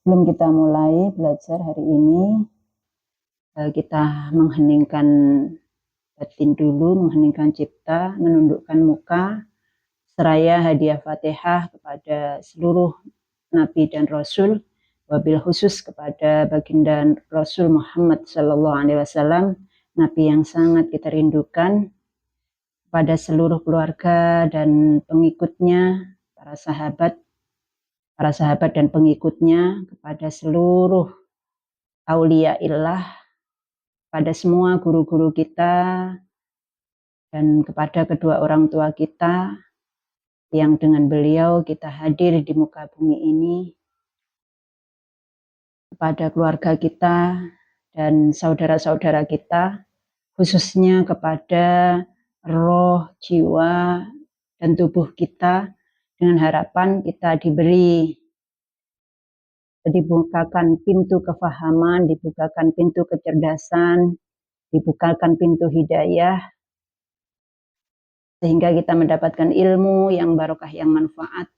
Sebelum kita mulai belajar hari ini, kita mengheningkan batin dulu, mengheningkan cipta, menundukkan muka, seraya hadiah Fatihah kepada seluruh Nabi dan Rasul, wabil khusus kepada baginda Rasul Muhammad Sallallahu Alaihi Wasallam, Nabi yang sangat kita rindukan, kepada seluruh keluarga dan pengikutnya, para sahabat dan pengikutnya, kepada seluruh aulia illah, pada semua guru-guru kita, dan kepada kedua orang tua kita yang dengan beliau kita hadir di muka bumi ini, kepada keluarga kita dan saudara-saudara kita, khususnya kepada roh, jiwa, dan tubuh kita, dengan harapan kita dibukakan pintu kefahaman, dibukakan pintu kecerdasan, dibukakan pintu hidayah, sehingga kita mendapatkan ilmu yang barokah, yang manfaat,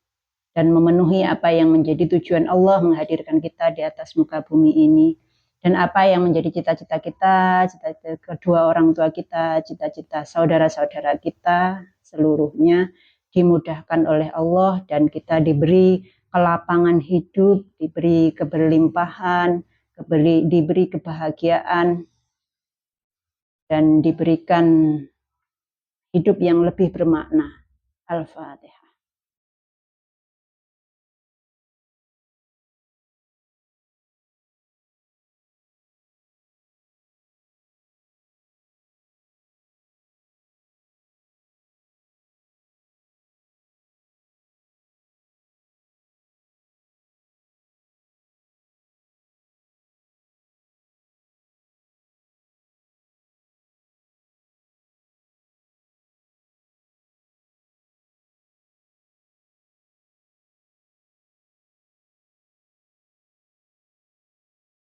dan memenuhi apa yang menjadi tujuan Allah menghadirkan kita di atas muka bumi ini, dan apa yang menjadi cita-cita kita, cita-cita kedua orang tua kita, cita-cita saudara-saudara kita seluruhnya dimudahkan oleh Allah, dan kita diberi kelapangan hidup, diberi keberlimpahan, diberi kebahagiaan, dan diberikan hidup yang lebih bermakna. Al-Fatihah.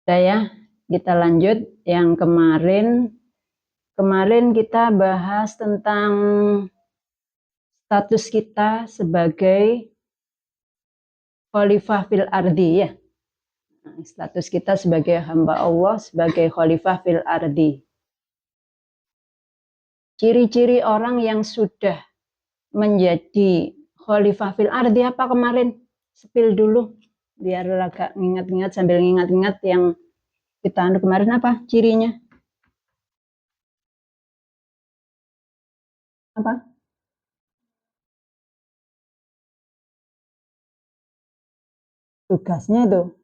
Saya, kita lanjut yang kemarin kita bahas tentang status kita sebagai khalifah fil ardi, ya. Status kita sebagai hamba Allah, sebagai khalifah fil ardi. Ciri-ciri orang yang sudah menjadi khalifah fil ardi apa kemarin? Spill dulu biar agak ingat-ingat, sambil ingat-ingat yang kita kemarin apa cirinya? Apa? Tugasnya tuh.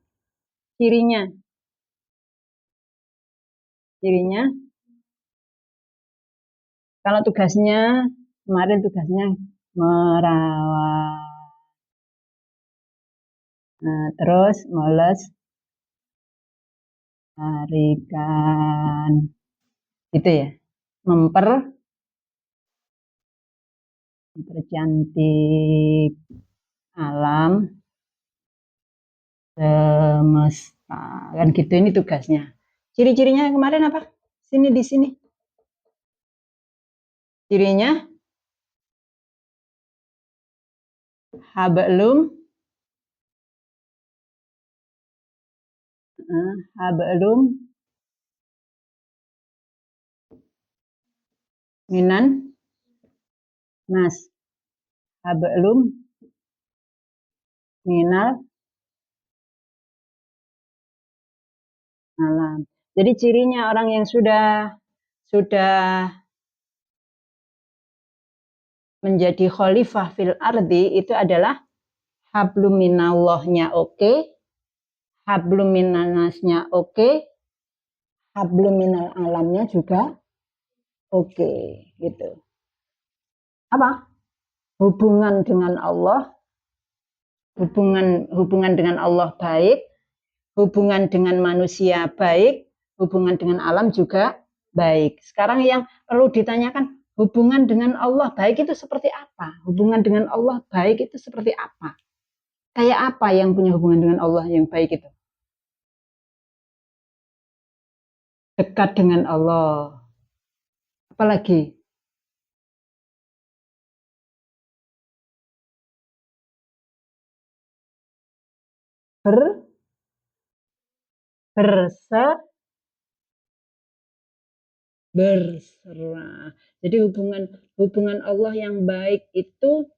Cirinya kalau tugasnya kemarin tugasnya merawat, terus melestarikan, gitu ya, mempercantik alam semesta, kan gitu. Ini tugasnya. Ciri-cirinya kemarin apa? Di sini cirinya hablum hablum minan nas, hablum minal alam. Jadi cirinya orang yang sudah menjadi khalifah fil ardi itu adalah hablum minallahnya oke, hablum minannasnya oke, hablum minal alamnya juga oke, gitu. Apa? Hubungan dengan Allah, hubungan dengan Allah baik, hubungan dengan manusia baik, hubungan dengan alam juga baik. Sekarang yang perlu ditanyakan, hubungan dengan Allah baik itu seperti apa? Hubungan dengan Allah baik itu seperti apa? Kayak apa yang punya hubungan dengan Allah yang baik itu? Dekat dengan Allah. Apalagi? berserah. Jadi hubungan Allah yang baik itu,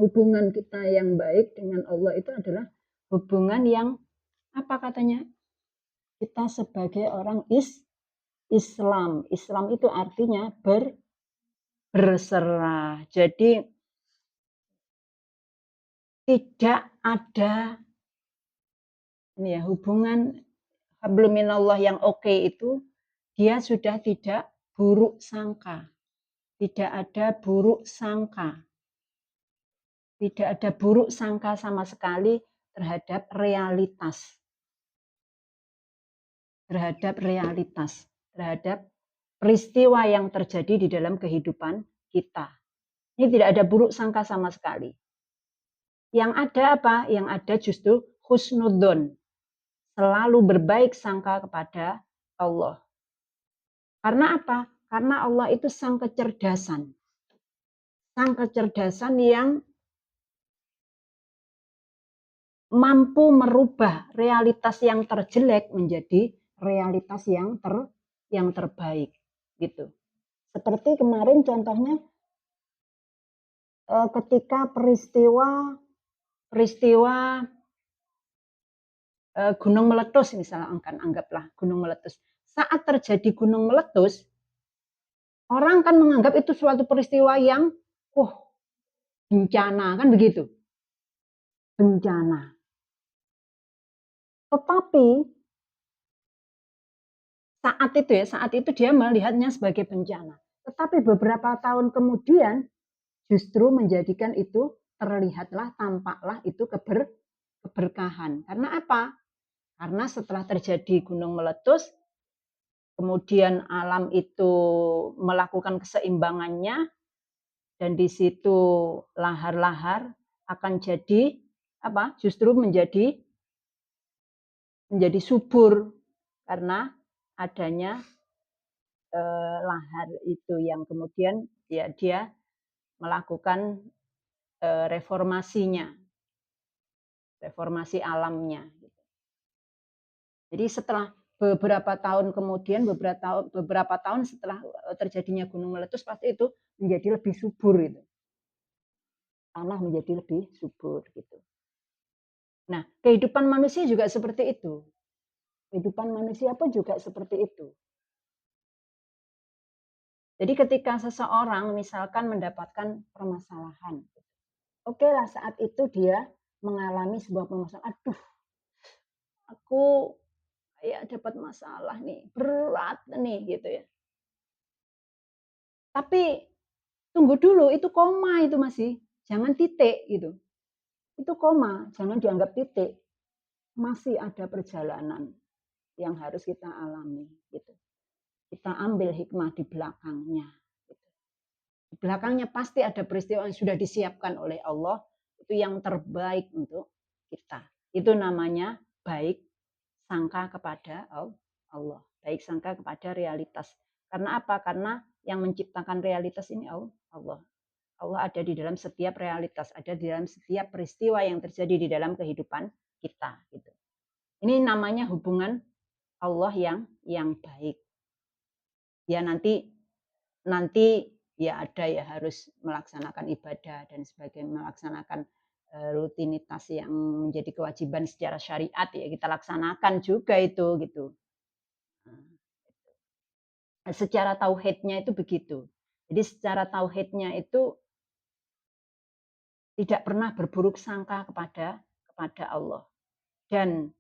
hubungan kita yang baik dengan Allah itu adalah hubungan yang apa katanya? Kita sebagai orang Islam. Islam itu artinya berserah. Jadi tidak ada ini ya, hubungan hablum minallah yang oke itu dia sudah tidak buruk sangka. Tidak ada buruk sangka. Tidak ada buruk sangka sama sekali terhadap realitas. Terhadap peristiwa yang terjadi di dalam kehidupan kita. Ini tidak ada buruk sangka sama sekali. Yang ada apa? Yang ada justru husnudzon. Selalu berbaik sangka kepada Allah. Karena apa? Karena Allah itu sang kecerdasan. Sang kecerdasan yang mampu merubah realitas yang terjelek menjadi realitas yang terbaik gitu. Seperti kemarin contohnya ketika peristiwa gunung meletus misalnya, anggaplah gunung meletus. Saat terjadi gunung meletus, orang kan menganggap itu suatu peristiwa yang bencana, kan begitu. Bencana. Tetapi saat itu dia melihatnya sebagai bencana. Tetapi beberapa tahun kemudian justru menjadikan itu tampaklah itu keberkahan. Karena apa? Karena setelah terjadi gunung meletus, kemudian alam itu melakukan keseimbangannya, dan di situ lahar-lahar akan jadi apa? Justru menjadi subur karena adanya lahar itu yang kemudian dia melakukan reformasi alamnya. Jadi setelah beberapa tahun kemudian, beberapa tahun setelah terjadinya gunung meletus, pasti itu menjadi lebih subur itu. Tanah menjadi lebih subur gitu. Nah, kehidupan manusia juga seperti itu. Kehidupan manusia pun juga seperti itu. Jadi ketika seseorang misalkan mendapatkan permasalahan, oke lah saat itu dia mengalami sebuah permasalahan, aduh, aku ya dapat masalah nih, berat nih gitu ya. Tapi tunggu dulu, itu koma itu masih, jangan titik gitu. Itu koma, jangan dianggap titik. Masih ada perjalanan yang harus kita alami gitu. Kita ambil hikmah di belakangnya. Gitu. Di belakangnya pasti ada peristiwa yang sudah disiapkan oleh Allah, itu yang terbaik untuk kita. Itu namanya baik sangka kepada Allah. Baik sangka kepada realitas. Karena apa? Karena yang menciptakan realitas ini Allah. Allah ada di dalam setiap realitas, ada di dalam setiap peristiwa yang terjadi di dalam kehidupan kita. Gitu. Ini namanya hubungan Allah yang baik. Ya nanti ya ada ya harus melaksanakan ibadah dan sebagainya, melaksanakan rutinitas yang menjadi kewajiban secara syariat ya kita laksanakan juga itu gitu. Secara tauhidnya itu begitu. Jadi secara tauhidnya itu tidak pernah berburuk sangka kepada Allah. Dan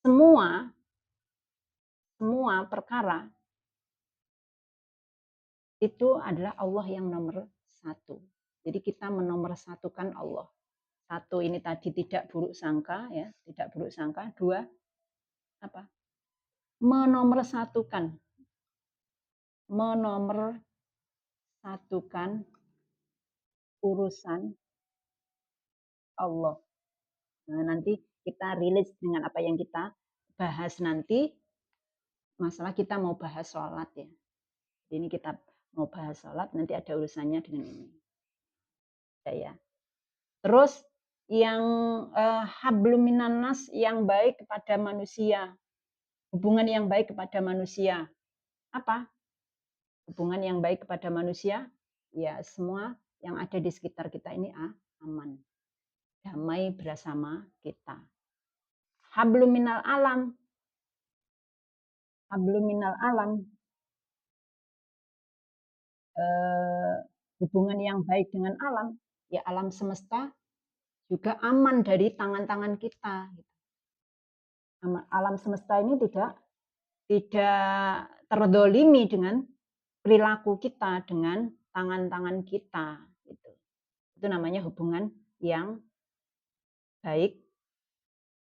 semua perkara itu adalah Allah yang nomor satu. Jadi kita menomorsatukan Allah. Satu ini tadi tidak buruk sangka ya, tidak buruk sangka. Dua apa? Menomorsatukan urusan Allah. Nah, nanti kita rilis dengan apa yang kita bahas nanti. Masalah kita mau bahas sholat ya. Ini kita mau bahas sholat, nanti ada urusannya dengan ini. Ya. Terus yang hablum minan nas, yang baik kepada manusia, hubungan yang baik kepada manusia. Apa hubungan yang baik kepada manusia? Ya, semua yang ada di sekitar kita ini aman, damai bersama kita. Hablum minal alam, hablum minal alam, hubungan yang baik dengan alam, ya alam semesta juga aman dari tangan-tangan kita. Alam semesta ini tidak terdolimi dengan perilaku kita, dengan tangan-tangan kita. Gitu. Itu namanya hubungan yang baik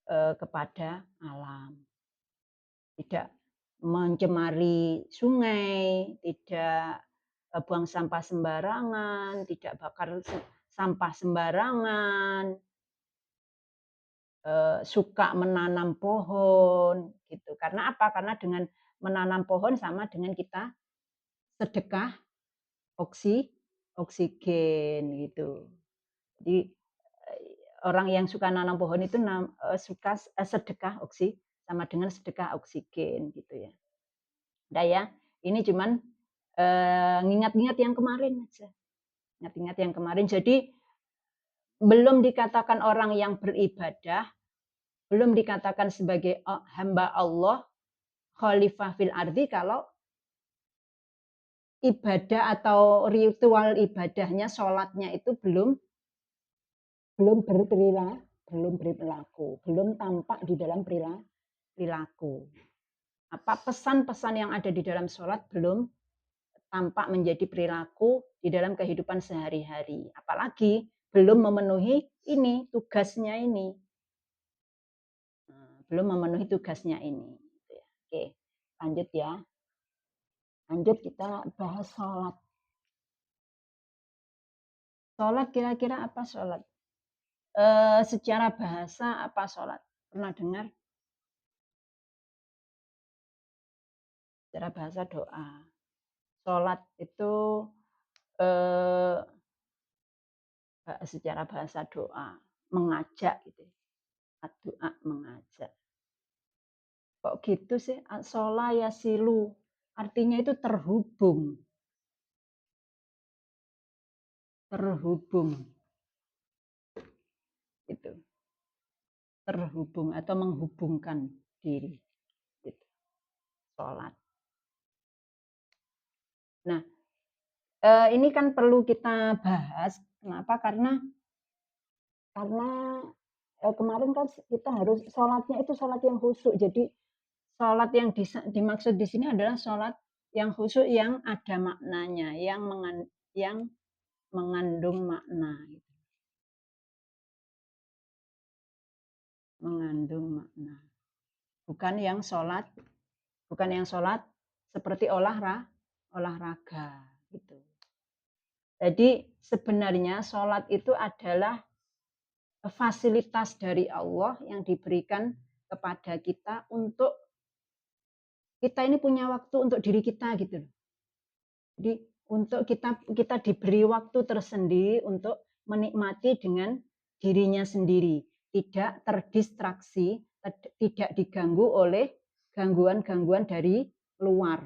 kepada alam. Tidak mencemari sungai, tidak buang sampah sembarangan, tidak bakar sampah sembarangan, suka menanam pohon, gitu. Karena apa? Karena dengan menanam pohon sama dengan kita sedekah oksigen, gitu. Jadi orang yang suka nanam pohon itu suka sedekah sama dengan sedekah oksigen, gitu ya. Udah ya, ini cuman ngingat-ngingat yang kemarin aja. Ingat-ingat yang kemarin. Jadi belum dikatakan orang yang beribadah, belum dikatakan sebagai hamba Allah, khalifah fil ardi kalau ibadah atau ritual ibadahnya, sholatnya itu belum berperilaku, belum tampak di dalam perilaku. Apa pesan-pesan yang ada di dalam sholat belum tampak menjadi perilaku di dalam kehidupan sehari-hari. Apalagi belum memenuhi ini tugasnya ini. Belum memenuhi tugasnya ini. Oke, lanjut ya. Lanjut kita bahas sholat. Sholat kira-kira apa sholat? Secara bahasa apa sholat? Pernah dengar? Secara bahasa doa. Sholat itu secara bahasa doa, mengajak gitu. Doa mengajak. Kok gitu sih? Shola ya silu. Artinya itu terhubung. Terhubung. Itu. Terhubung atau menghubungkan diri. Gitu. Sholat. Nah, ini kan perlu kita bahas. Kenapa? Karena kemarin kan kita harus sholatnya itu sholat yang khusyuk. Jadi sholat yang dimaksud di sini adalah sholat yang khusyuk yang ada maknanya, yang mengandung makna. Mengandung makna. Bukan yang sholat seperti olahraga gitu. Jadi sebenarnya sholat itu adalah fasilitas dari Allah yang diberikan kepada kita untuk kita ini punya waktu untuk diri kita gitu. Jadi untuk kita diberi waktu tersendiri untuk menikmati dengan dirinya sendiri, tidak terdistraksi, tidak diganggu oleh gangguan-gangguan dari luar.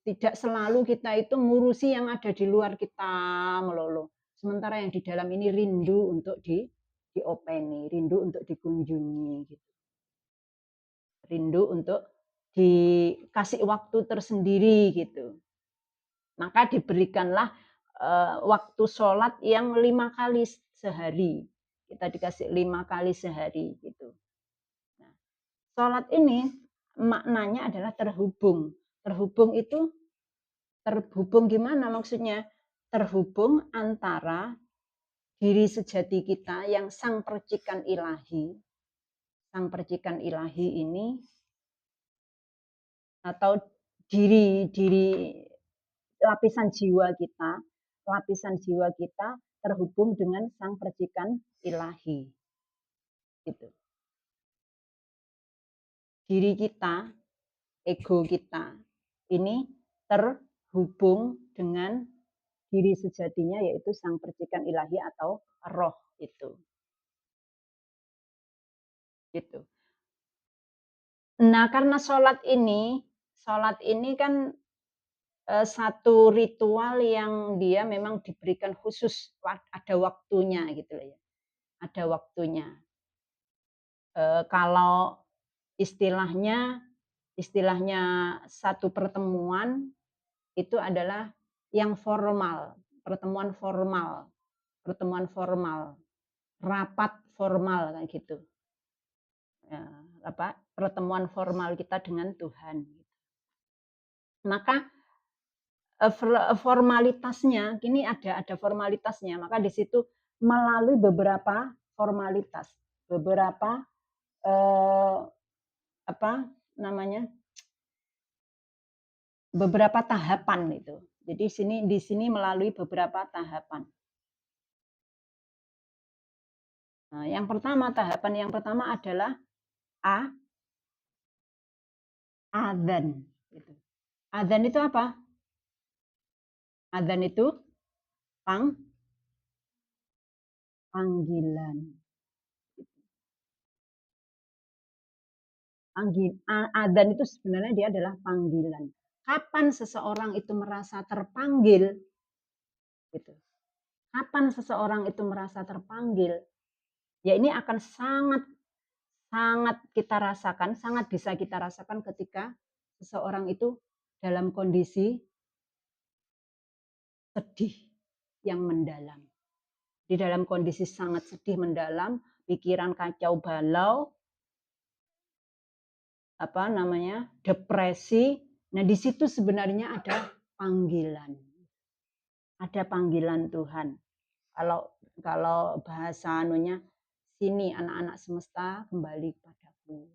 Tidak selalu kita itu ngurusi yang ada di luar kita melulu. Sementara yang di dalam ini rindu untuk diopeni, rindu untuk dikunjungi gitu. Rindu untuk dikasih waktu tersendiri gitu. Maka diberikanlah waktu sholat yang 5 kali sehari. Kita dikasih 5 kali sehari gitu. Nah, sholat ini maknanya adalah terhubung. Terhubung itu terhubung gimana maksudnya? Terhubung antara diri sejati kita yang sang percikan ilahi. Sang percikan ilahi ini atau diri lapisan jiwa kita terhubung dengan sang percikan ilahi. Gitu. Diri kita, ego kita ini terhubung dengan diri sejatinya yaitu sang percikan ilahi atau roh. itu. Gitu. Nah, karena sholat ini kan, satu ritual yang dia memang diberikan khusus, ada waktunya gitu loh ya, ada waktunya. Kalau istilahnya istilahnya satu pertemuan itu adalah yang formal, pertemuan formal pertemuan formal, rapat formal kayak gitu. Pertemuan formal kita dengan Tuhan. Maka formalitasnya, ini ada formalitasnya, maka di situ melalui beberapa formalitas, beberapa eh, apa namanya, beberapa tahapan itu. Jadi di sini melalui beberapa tahapan. Nah, tahapan yang pertama adalah adzan. Gitu. Adzan itu apa? Adzan itu panggilan. Adzan itu sebenarnya dia adalah panggilan. Kapan seseorang itu merasa terpanggil? Gitu. Kapan seseorang itu merasa terpanggil? Ya ini akan sangat sangat kita rasakan, sangat bisa kita rasakan ketika seseorang itu dalam kondisi sedih yang mendalam. Di dalam kondisi sangat sedih mendalam, pikiran kacau balau, depresi. Nah, di situ sebenarnya ada panggilan. Ada panggilan Tuhan. Kalau bahasa anunya, sini anak-anak semesta kembali padaku.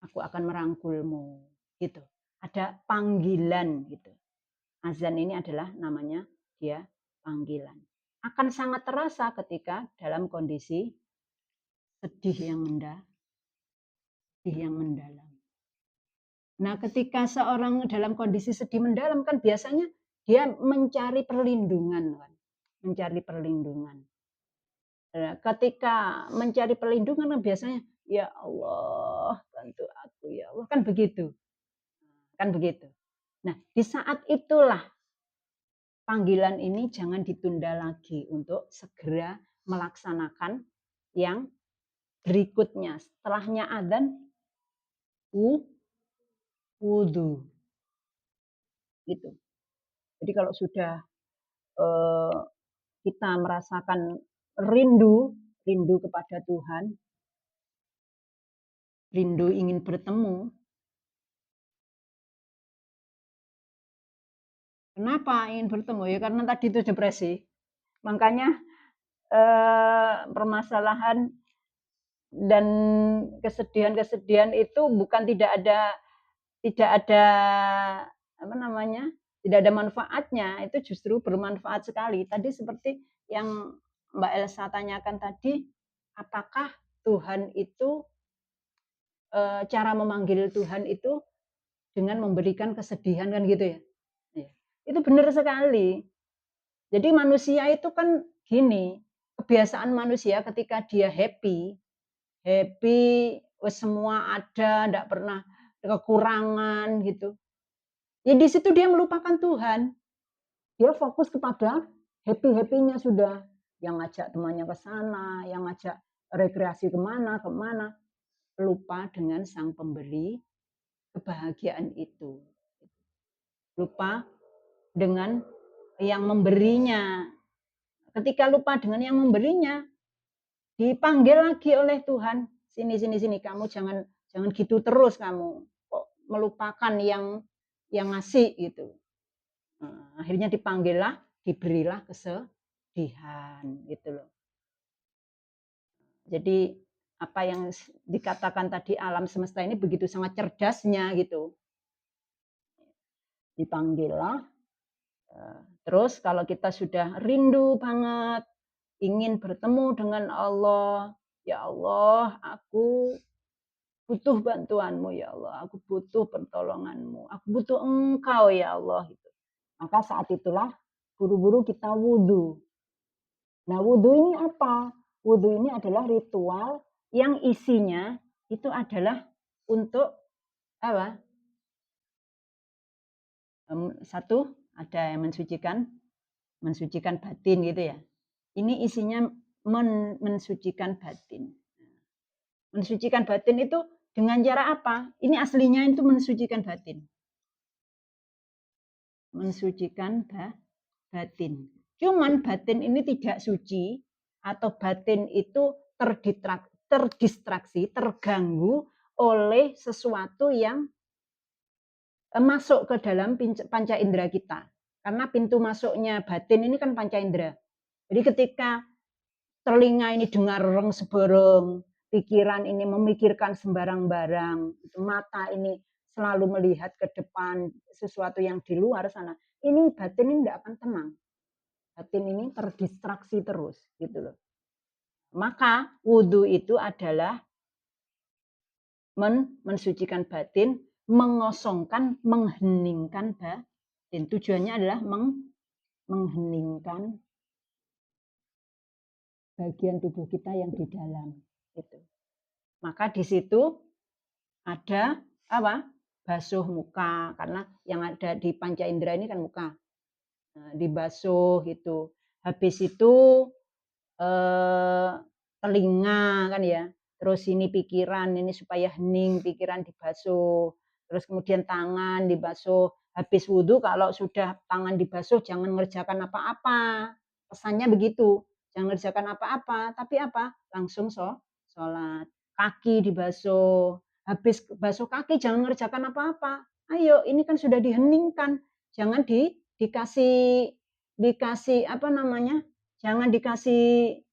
Aku akan merangkulmu. Gitu. Ada panggilan gitu. Azan ini adalah namanya dia panggilan. Akan sangat terasa ketika dalam kondisi sedih yang mendalam. Nah, ketika seorang dalam kondisi sedih mendalam kan biasanya dia mencari perlindungan kan. Mencari perlindungan. Nah, ketika mencari perlindungan kan biasanya ya Allah, bantu aku ya Allah, kan begitu. Kan begitu. Nah, di saat itulah panggilan ini jangan ditunda lagi untuk segera melaksanakan yang berikutnya. Setelahnya adzan wudu. Gitu. Jadi kalau sudah kita merasakan rindu kepada Tuhan, rindu ingin bertemu. Kenapa ingin bertemu? Ya karena tadi itu depresi. Makanya permasalahan dan kesedihan-kesedihan itu bukan tidak ada tidak ada manfaatnya, itu justru bermanfaat sekali. Tadi seperti yang Mbak Elsa tanyakan tadi, apakah Tuhan itu cara memanggil Tuhan itu dengan memberikan kesedihan kan gitu ya? Itu benar sekali. Jadi manusia itu kan gini, kebiasaan manusia ketika dia happy, semua ada, enggak pernah kekurangan gitu. Ya di situ dia melupakan Tuhan. Dia fokus kepada happy-happynya sudah. Yang ngajak temannya ke sana, yang ngajak rekreasi kemana. Lupa dengan sang pemberi kebahagiaan itu. Lupa dengan yang memberinya. Ketika lupa dengan yang memberinya, dipanggil lagi oleh Tuhan. Sini, kamu jangan gitu terus kamu. Kok melupakan yang ngasih gitu. Nah, akhirnya diberilah kesedihan gitu loh. Jadi apa yang dikatakan tadi alam semesta ini begitu sangat cerdasnya gitu. Dipanggillah. Terus kalau kita sudah rindu banget, ingin bertemu dengan Allah, ya Allah, aku butuh bantuanmu ya Allah, aku butuh pertolonganmu, aku butuh engkau ya Allah. Gitu. Maka saat itulah buru-buru kita wudhu. Nah, wudhu ini apa? Wudhu ini adalah ritual yang isinya itu adalah untuk apa? Satu, ada yang mensucikan batin gitu ya. Ini isinya mensucikan batin. Mensucikan batin itu dengan cara apa? Ini aslinya itu mensucikan batin. Mensucikan batin. Cuman batin ini tidak suci atau batin itu terdistraksi, terganggu oleh sesuatu yang masuk ke dalam panca indera kita. Karena pintu masuknya batin ini kan panca indera. Jadi ketika telinga ini dengar reng sebereng, pikiran ini memikirkan sembarang-barang, mata ini selalu melihat ke depan sesuatu yang di luar sana, ini batin ini tidak akan tenang. Batin ini terdistraksi terus, gitu loh. Maka wudhu itu adalah mensucikan batin, mengosongkan, mengheningkan batin. Tujuannya adalah mengheningkan bagian tubuh kita yang di dalam. Gitu. Maka di situ ada apa? Basuh muka, karena yang ada di panca indera ini kan muka. Nah, dibasuh gitu. Habis itu telinga kan ya. Terus ini pikiran, ini supaya hening, pikiran dibasuh. Terus kemudian tangan dibasuh. Habis wudhu kalau sudah tangan dibasuh jangan ngerjakan apa-apa. Pesannya begitu. Jangan ngerjakan apa-apa, tapi apa? Langsung sholat. Kaki dibasuh. Habis basuh kaki jangan ngerjakan apa-apa. Ayo, ini kan sudah diheningkan. Jangan dikasih apa namanya? Jangan dikasih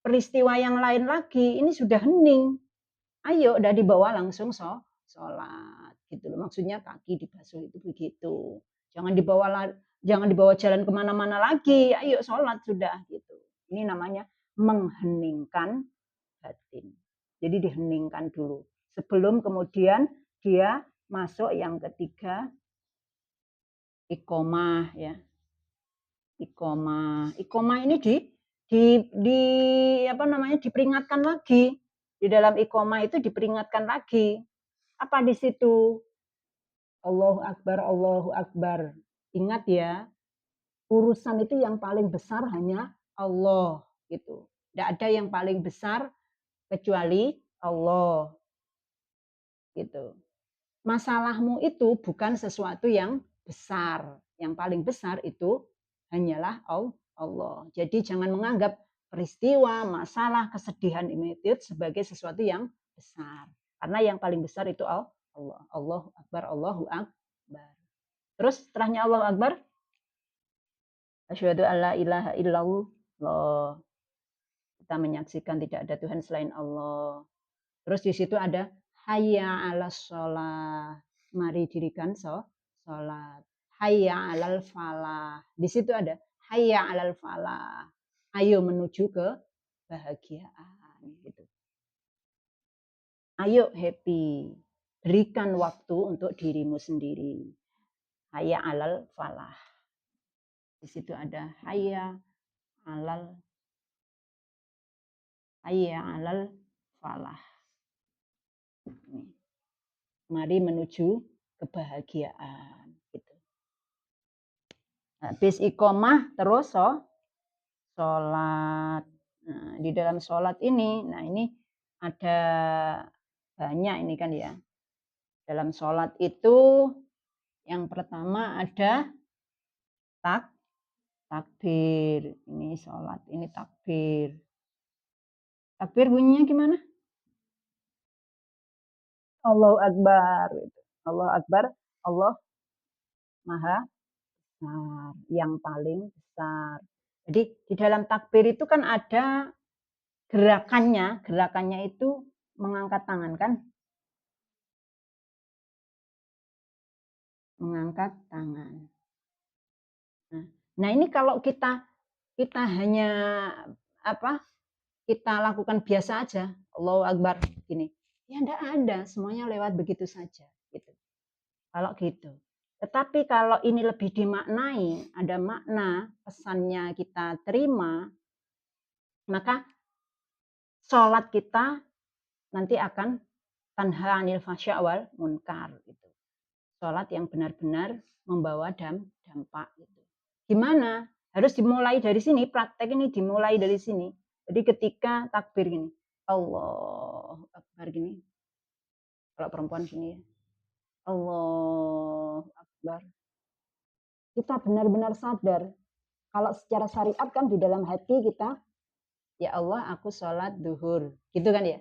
peristiwa yang lain lagi. Ini sudah hening. Ayo, udah dibawa langsung sholat gitu loh. Maksudnya kaki dibasuh itu begitu. Jangan dibawa jalan kemana-mana lagi. Ayo sholat sudah gitu. Ini namanya mengheningkan batin. Jadi diheningkan dulu. Sebelum kemudian dia masuk yang ketiga, iqomah ya. Iqomah ini di apa namanya diperingatkan lagi. Di dalam iqomah itu diperingatkan lagi. Apa di situ? Allahu Akbar, Allahu Akbar. Ingat ya, urusan itu yang paling besar hanya Allah gitu. Tidak ada yang paling besar kecuali Allah gitu. Masalahmu itu bukan sesuatu yang besar. Yang paling besar itu hanyalah Allah. Jadi jangan menganggap peristiwa, masalah, kesedihan ini sebagai sesuatu yang besar. Karena yang paling besar itu Allah. Allahu Akbar, Allahu Akbar. Terus setelahnya Allahu Akbar, asyhadu alla ilaha illallah. Kita menyaksikan tidak ada Tuhan selain Allah. Terus di situ ada hayya 'alas shalah. Mari dirikan sholat. Hayya 'alal falah. Di situ ada hayya 'alal falah. Ayo menuju ke kebahagiaan gitu. Ayo happy. Berikan waktu untuk dirimu sendiri. Hayya 'alal falah. Di situ ada hayya 'alal falah. Mari menuju kebahagiaan gitu. Habis iqomah terus sholat. Nah, di dalam sholat ini, nah ini ada banyak ini kan ya. Dalam sholat itu yang pertama ada takbir. Ini sholat, ini takbir. Takbir bunyinya gimana? Allahu Akbar. Allahu Akbar, Allah Maha Besar, yang paling besar. Jadi di dalam takbir itu kan ada gerakannya itu mengangkat tangan kan? Mengangkat tangan. Nah, ini kalau kita hanya apa? Kita lakukan biasa aja, Allahu Akbar gini. Ya enggak ada, semuanya lewat begitu saja gitu. Kalau gitu. Tetapi kalau ini lebih dimaknai, ada makna pesannya kita terima, Maka sholat kita nanti akan tanha anil fasya wal munkar gitu. Sholat yang benar-benar membawa dampak gitu. Gimana? Harus dimulai dari sini, praktek ini dimulai dari sini. Jadi ketika takbir gini, Allah Akbar gini. Kalau perempuan gini ya. Allah Akbar. Kita benar-benar sadar. Kalau secara syariat kan di dalam hati kita, ya Allah aku sholat duhur. Gitu kan ya.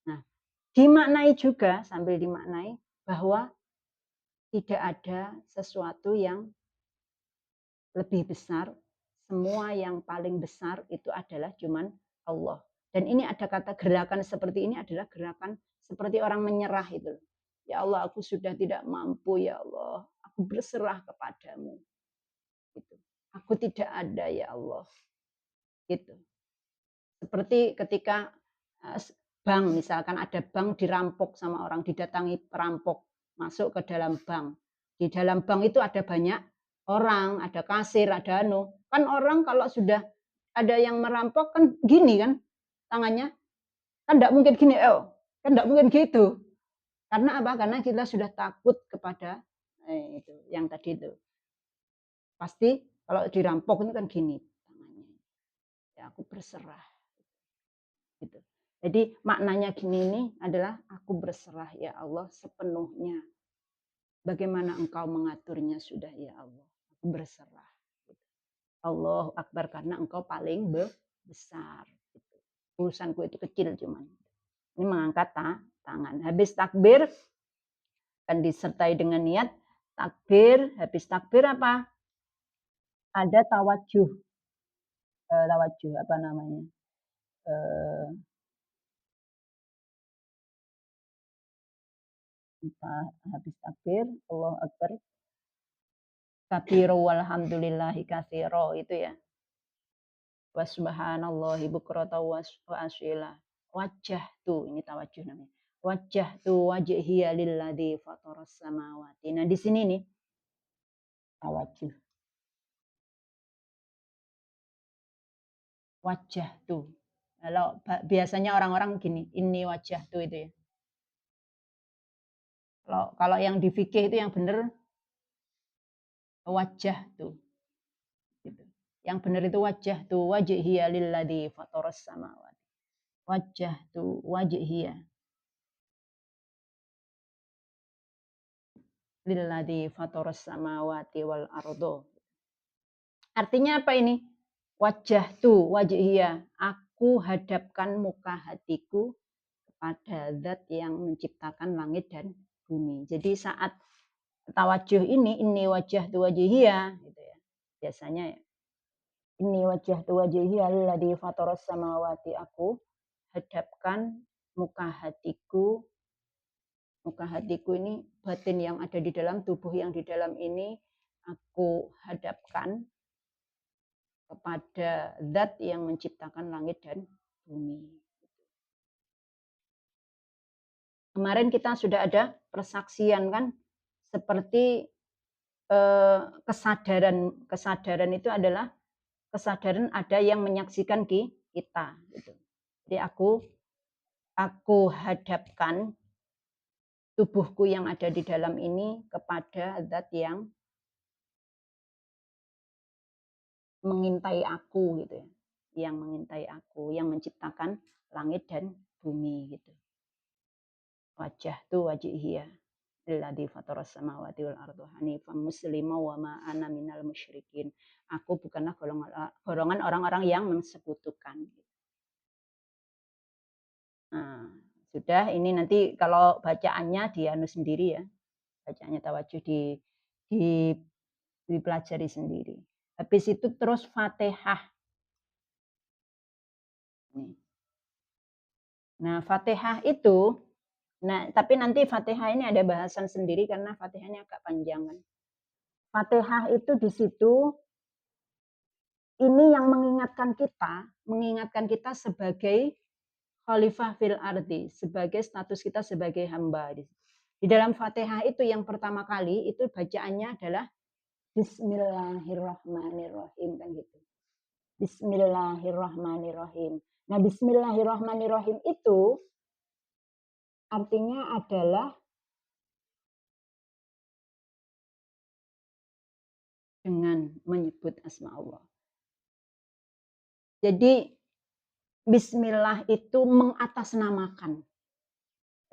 Nah, dimaknai juga sambil dimaknai bahwa tidak ada sesuatu yang lebih besar. Semua yang paling besar itu adalah cuman Allah. Dan ini ada kata gerakan seperti ini adalah gerakan seperti orang menyerah itu. Ya Allah, aku sudah tidak mampu ya Allah. Aku berserah kepadamu. Gitu. Aku tidak ada ya Allah. Gitu. Seperti ketika bank, misalkan ada bank dirampok sama orang, didatangi perampok, masuk ke dalam bank. Di dalam bank itu ada banyak orang, ada kasir, ada anu. Kan orang kalau sudah ada yang merampok kan gini kan tangannya. Kan enggak mungkin gini, kan enggak mungkin gitu. Karena apa? Karena kita sudah takut kepada itu, yang tadi itu. Pasti kalau dirampok ini kan gini tangannya. Ya aku berserah. Gitu. Jadi maknanya gini ini adalah aku berserah ya Allah sepenuhnya. Bagaimana engkau mengaturnya sudah ya Allah. Aku berserah. Gitu. Allahu Akbar karena engkau paling besar. Gitu. Urusanku itu kecil cuman. Ini mengangkat tangan. Habis takbir kan disertai dengan niat takbir. Habis takbir apa? Ada tawajuh. Tawajuh apa namanya? Habis takbir, Allahu Akbar. Kabiru walhamdulillahi katsiro itu ya. Wa subhanallahi bukrata wa asila. Wajah tuh ini tawajuh namanya. Wajah tuh wajhiya lilladzi fataras samawati. Nah, di sini nih tawajuh. Wajah tuh. Kalau biasanya orang-orang gini, ini wajah tuh itu ya. Kalau yang di fikih itu yang benar wajah tuh. Gitu. Yang benar itu wajah tuh wajhiya lilladzi fataras samawati. Wajah tuh wajhiya lilladzi fataras samawati wal ardo. Artinya apa ini? Wajah tuh wajhiya. Aku hadapkan muka hatiku kepada zat yang menciptakan langit dan bumi. Jadi saat tawajuh ini wajah tu wajhiya gitu ya. Biasanya ya. Ini wajah tu wajhiya alladzi fataras samawati. Aku hadapkan muka hatiku ini batin yang ada di dalam tubuh yang di dalam ini aku hadapkan kepada zat yang menciptakan langit dan bumi. Kemarin kita sudah ada persaksian kan seperti kesadaran itu adalah kesadaran ada yang menyaksikan kita gitu. Jadi aku hadapkan tubuhku yang ada di dalam ini kepada zat yang mengintai aku gitu ya. Yang mengintai aku, yang menciptakan langit dan bumi gitu. Wajah tu wajihiyah alladzi fataras samawati wal arda hanifan muslima wa ma ana minal musyrikin. Aku bukanlah golongan orang-orang yang mensekutukan. Nah, sudah ini nanti kalau bacaannya dianu sendiri ya. Bacaannya tawajuh di dipelajari sendiri. Habis itu terus Fatihah. Nah, Fatihah itu tapi nanti Fatihah ini ada bahasan sendiri karena Fatihah ini agak panjangan. Fatihah itu di situ ini yang mengingatkan kita sebagai khalifah fil ardi, sebagai status kita sebagai hamba. Di dalam Fatihah itu yang pertama kali itu bacaannya adalah Bismillahirrahmanirrahim kan gitu. Bismillahirrahmanirrahim. Nah, Bismillahirrahmanirrahim itu artinya adalah dengan menyebut asma Allah. Jadi Bismillah itu mengatasnamakan.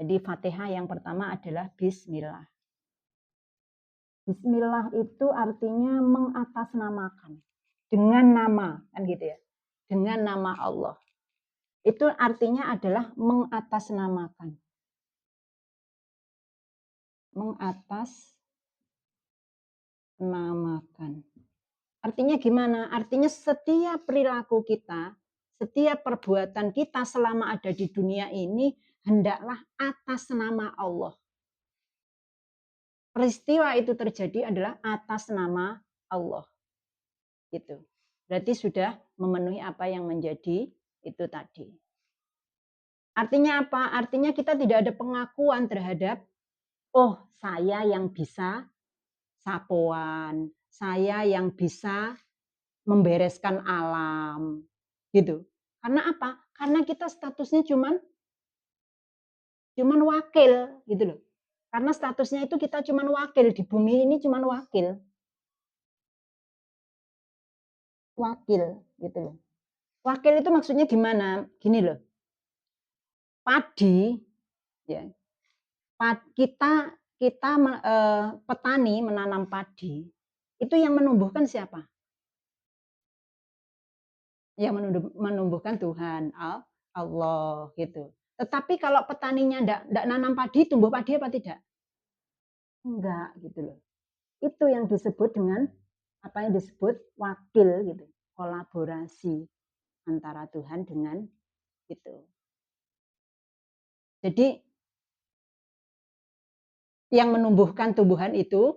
Jadi Fatihah yang pertama adalah Bismillah. Bismillah itu artinya mengatasnamakan. Dengan nama, kan gitu ya. Dengan nama Allah. Itu artinya adalah mengatasnamakan. Mengatasnamakan. Artinya gimana? Artinya setiap perilaku kita, setiap perbuatan kita selama ada di dunia ini, hendaklah atas nama Allah. Peristiwa itu terjadi adalah atas nama Allah. Gitu. Berarti sudah memenuhi apa yang menjadi itu tadi. Artinya apa? Artinya kita tidak ada pengakuan terhadap, oh saya yang bisa sapuan, saya yang bisa membereskan alam, gitu. Karena apa? Karena kita statusnya cuman wakil, gitu loh. Karena statusnya itu kita cuman wakil di bumi ini, cuman wakil, gitu loh. Wakil itu maksudnya gimana? Gini loh, padi, ya, kita petani menanam padi, itu yang menumbuhkan siapa? Yang menumbuhkan Tuhan, Allah gitu. Tetapi kalau petaninya enggak nanam padi, tumbuh padi apa tidak? Enggak gitu loh. Itu yang disebut dengan apa yang disebut wakil gitu. Kolaborasi antara Tuhan dengan itu. Jadi yang menumbuhkan tumbuhan itu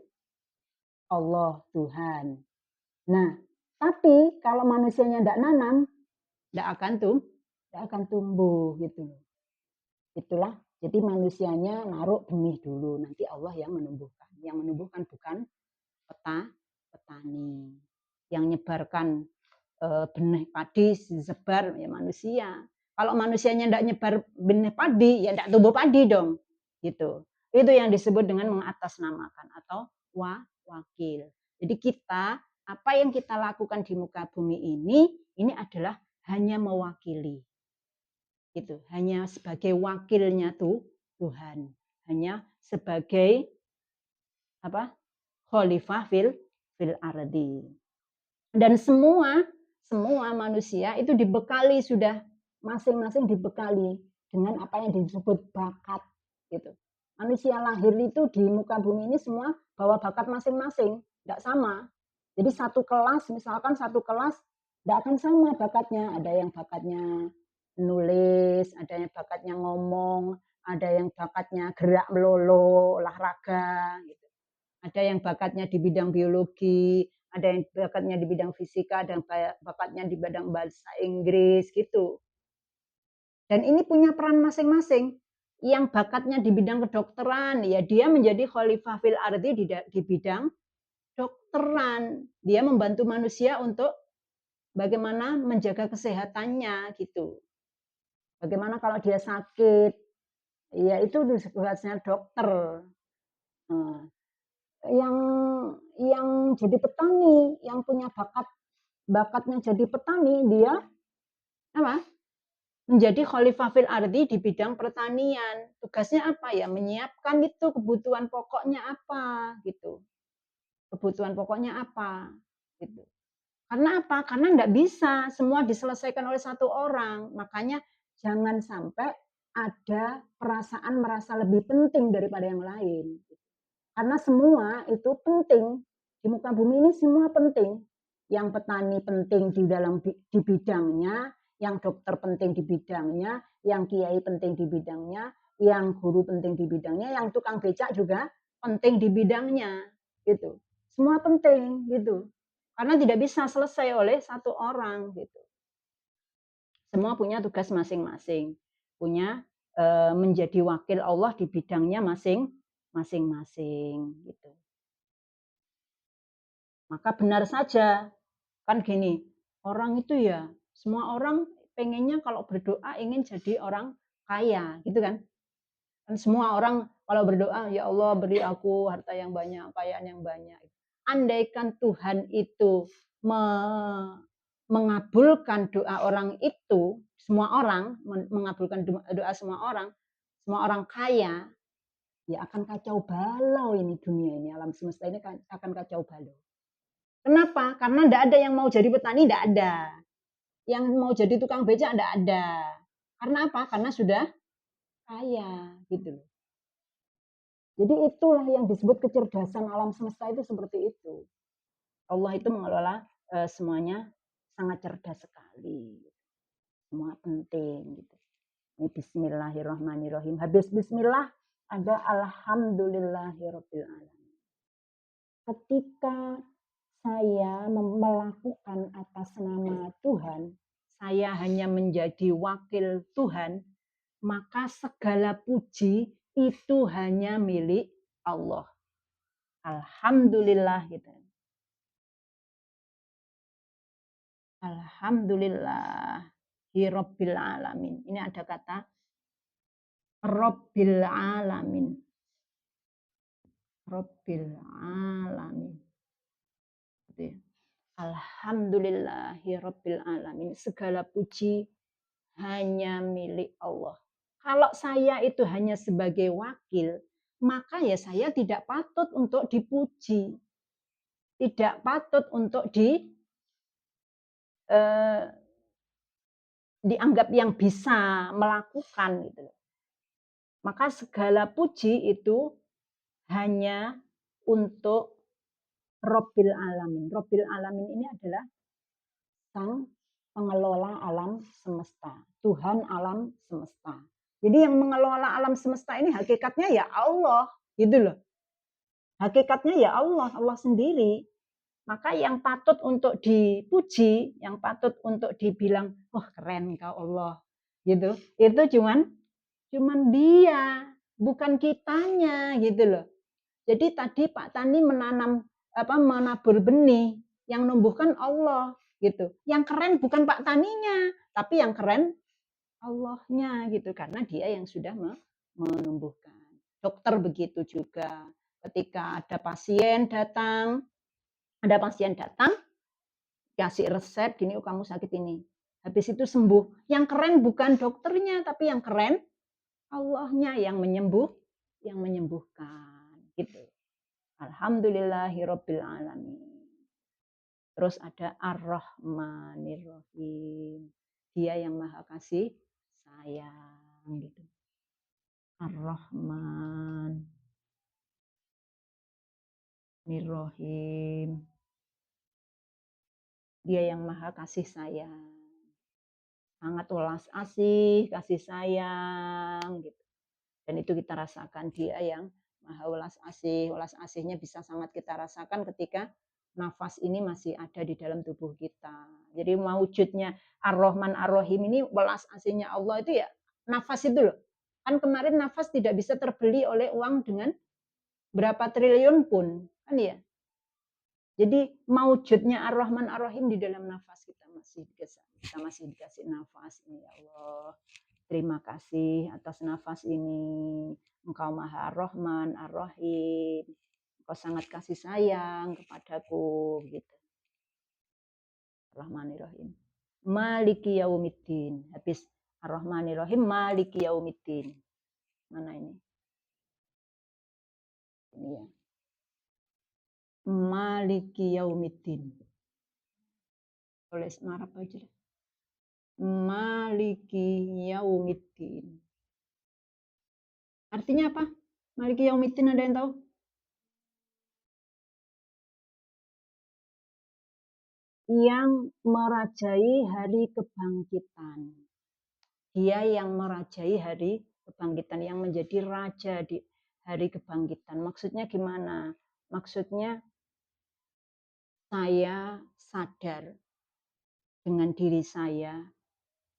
Allah, Tuhan. Nah, tapi kalau manusianya enggak nanam, enggak akan tumbuh gitu. Itulah, jadi manusianya naruh benih dulu, nanti Allah yang menumbuhkan. Yang menumbuhkan bukan petani. Yang nyebarkan benih padi disebar ya manusia. Kalau manusianya enggak nyebar benih padi, ya enggak tumbuh padi dong. Gitu. Itu yang disebut dengan mengatasnamakan atau wakil. Jadi kita, apa yang kita lakukan di muka bumi ini adalah hanya mewakili. Gitu, hanya sebagai wakilnya Tuhan, hanya sebagai apa? Khalifah fil ardi. Dan semua manusia itu dibekali sudah masing-masing dibekali dengan apa yang disebut bakat gitu. Manusia lahir itu di muka bumi ini semua bawa bakat masing-masing, tidak sama. Jadi satu kelas, misalkan satu kelas tidak akan sama bakatnya. Ada yang bakatnya nulis, ada yang bakatnya ngomong, ada yang bakatnya gerak melolo, olahraga gitu. Ada yang bakatnya di bidang biologi, ada yang bakatnya di bidang fisika, ada yang bakatnya di bidang bahasa Inggris gitu. Dan ini punya peran masing-masing. Yang bakatnya di bidang kedokteran, ya dia menjadi khalifah fil ardi di bidang dokteran. Dia membantu manusia untuk bagaimana menjaga kesehatannya gitu. Bagaimana kalau dia sakit, ya itu tugasnya dokter. Nah, yang jadi petani, yang punya bakatnya jadi petani, dia apa? Menjadi khalifah fil ardi di bidang pertanian. Tugasnya apa ya? Menyiapkan itu kebutuhan pokoknya apa gitu. Kebutuhan pokoknya apa gitu. Karena apa? Karena enggak bisa semua diselesaikan oleh satu orang. Makanya jangan sampai ada perasaan merasa lebih penting daripada yang lain. Karena semua itu penting. Di muka bumi ini semua penting. Yang petani penting di bidangnya, yang dokter penting di bidangnya, yang kiai penting di bidangnya, yang guru penting di bidangnya, yang tukang becak juga penting di bidangnya. Gitu. Semua penting gitu. Karena tidak bisa selesai oleh satu orang gitu. Semua punya tugas masing-masing. Punya menjadi wakil Allah di bidangnya masing-masing gitu. Maka benar saja, kan gini, Orang itu ya, semua orang pengennya kalau berdoa ingin jadi orang kaya, gitu kan. Kan semua orang kalau berdoa, "Ya Allah beri aku harta yang banyak, kekayaan yang banyak." Andaikan Tuhan itu me mengabulkan doa orang itu, semua orang mengabulkan doa semua orang kaya, ya akan kacau balau ini dunia ini, alam semesta ini akan kacau balau. Kenapa? Karena ndak ada yang mau jadi petani, ndak ada. Yang mau jadi tukang becak ndak ada. Karena apa? Karena sudah kaya, gitu loh. Jadi itulah yang disebut kecerdasan alam semesta itu seperti itu. Allah itu mengelola semuanya sangat cerdas sekali. Semua penting gitu. Ini bismillahirrahmanirrahim. Habis bismillah ada alhamdulillahirabbil alamin. Ketika saya melakukan atas nama Tuhan, saya hanya menjadi wakil Tuhan, maka segala puji itu hanya milik Allah. Alhamdulillah gitu. Alhamdulillah Rabbil alamin. Ini ada kata Rabbil alamin. Rabbil alamin. Gitu ya. Alhamdulillahi Rabbil alamin. Segala puji hanya milik Allah. Kalau saya itu hanya sebagai wakil, maka ya saya tidak patut untuk dipuji. Tidak patut untuk eh, dianggap yang bisa melakukan gitu. Maka segala puji itu hanya untuk Rabbil alamin. Rabbil alamin ini adalah sang pengelola alam semesta, Tuhan alam semesta. Jadi yang mengelola alam semesta ini hakikatnya ya Allah, gitu loh. Hakikatnya ya Allah, Allah sendiri. Maka yang patut untuk dipuji, yang patut untuk dibilang, wah keren kau Allah, gitu. Itu cuman dia, bukan kitanya, gitu loh. Jadi tadi Pak Tani menabur benih, yang numbuhkan Allah, gitu. Yang keren bukan Pak Taninya, tapi yang keren Allahnya, gitu. Karena dia yang sudah menumbuhkan. Dokter begitu juga. Ketika ada pasien datang, kasih resep, gini, oh kamu sakit ini. Habis itu sembuh. Yang keren bukan dokternya, tapi yang keren Allahnya yang menyembuhkan. Gitu. Alhamdulillahirabbil alamin. Terus ada Ar-Rahmanir-Rahim. Dia yang Maha Kasih Sayang gitu. Ar-Rahmanir-Rahim. Dia yang Maha Kasih Sayang. Sangat welas asih, kasih sayang gitu. Dan itu kita rasakan dia yang Maha welas asih. Welas asihnya bisa sangat kita rasakan ketika nafas ini masih ada di dalam tubuh kita. Jadi wujudnya Ar-Rahman Ar-Rahim ini welas asihnya Allah itu ya nafas itu loh. Kan kemarin nafas tidak bisa terbeli oleh uang dengan berapa triliun pun, kan ya. Jadi wujudnya Ar-Rahman Ar-Rahim di dalam nafas kita masih dikasih nafas ini ya Allah. Terima kasih atas nafas ini. Engkau Maha Rahman Ar-Rahim. Engkau sangat kasih sayang kepadaku gitu. Ar-Rahmanir-Rahim. Maliki yaumiddin. Habis Ar-Rahmanir-Rahim Maliki yaumiddin. Mana ini? Ini ya. Maliki yaumiddin. Tulis Arab aja. Maliki yaumiddin. Artinya apa? Maliki yaumiddin ada yang tahu? Yang merajai hari kebangkitan. Dia yang merajai hari kebangkitan, yang menjadi raja di hari kebangkitan. Maksudnya gimana? Maksudnya saya sadar dengan diri saya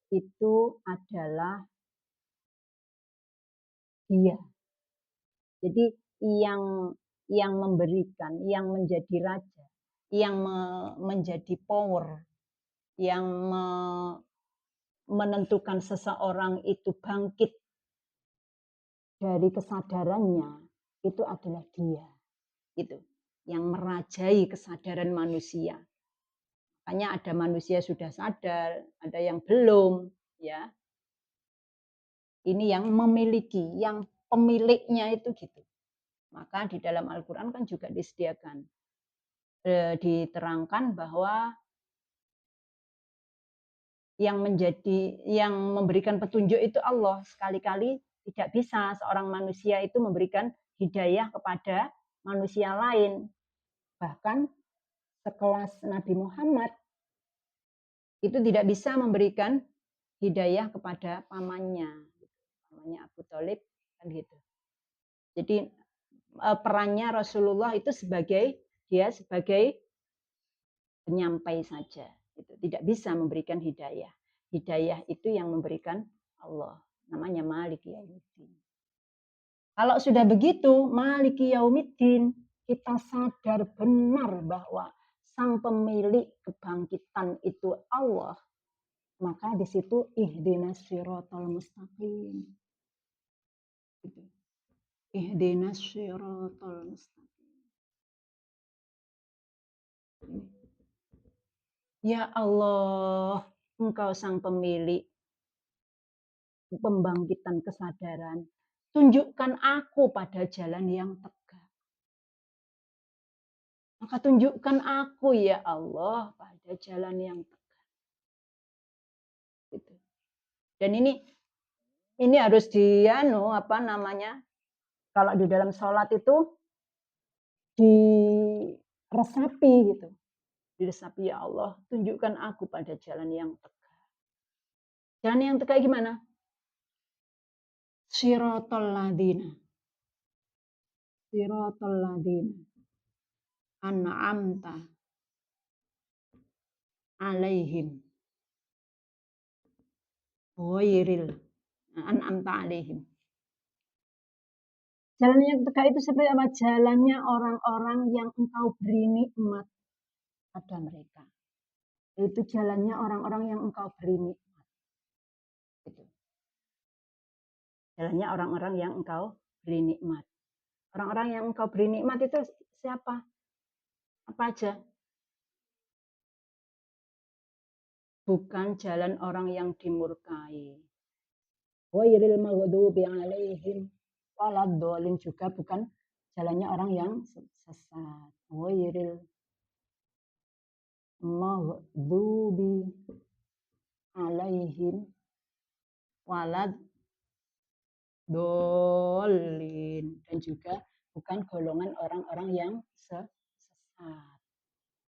itu adalah dia. Jadi yang memberikan, yang menjadi raja, yang menjadi power, yang menentukan seseorang itu bangkit dari kesadarannya, itu adalah Dia, gitu, yang merajai kesadaran manusia. Makanya ada manusia sudah sadar, ada yang belum, ya. Ini yang memiliki, yang pemiliknya itu gitu. Maka di dalam Al-Quran kan juga disediakan, diterangkan bahwa yang memberikan petunjuk itu Allah. Sekali-kali tidak bisa seorang manusia itu memberikan hidayah kepada manusia lain. Bahkan sekelas Nabi Muhammad itu tidak bisa memberikan hidayah kepada pamannya Abu Thalib, kan gitu. Jadi perannya Rasulullah itu sebagai penyampai saja, gitu. Tidak bisa memberikan hidayah. Hidayah itu yang memberikan Allah, namanya Maliki Yaumiddin. Kalau sudah begitu, Maliki Yaumiddin, kita sadar benar bahwa sang pemilik kebangkitan itu Allah, maka di situ ihdinas siratal mustaqim. Gitu. Ihdinas siratal mustaqim. Ya Allah, Engkau sang pemilik pembangkitan kesadaran. Tunjukkan aku pada jalan yang tegak. Maka tunjukkan aku ya Allah pada jalan yang tegak. Gitu. Dan ini harus kalau di dalam sholat itu diresapi gitu. Diresapi, ya Allah, tunjukkan aku pada jalan yang tegak. Jalan yang tegak gimana? Siratal ladina. Siratal ladina. An'amta alaihim. Ghairil an'amta alaihim. Jalan yang tegak itu seperti apa? Jalannya orang-orang yang Engkau beri nikmat pada mereka. Itu jalannya orang-orang yang Engkau beri nikmat. Gitu. Jalannya orang-orang yang Engkau beri nikmat. Orang-orang yang Engkau beri nikmat itu siapa? Apa aja? Bukan jalan orang yang dimurkai. Ghairil maghdubi alaihim waladdallin, juga bukan jalannya orang yang sesat. Ghairil maghdubi alaihim waladdallin, dan juga bukan golongan orang-orang yang sesat.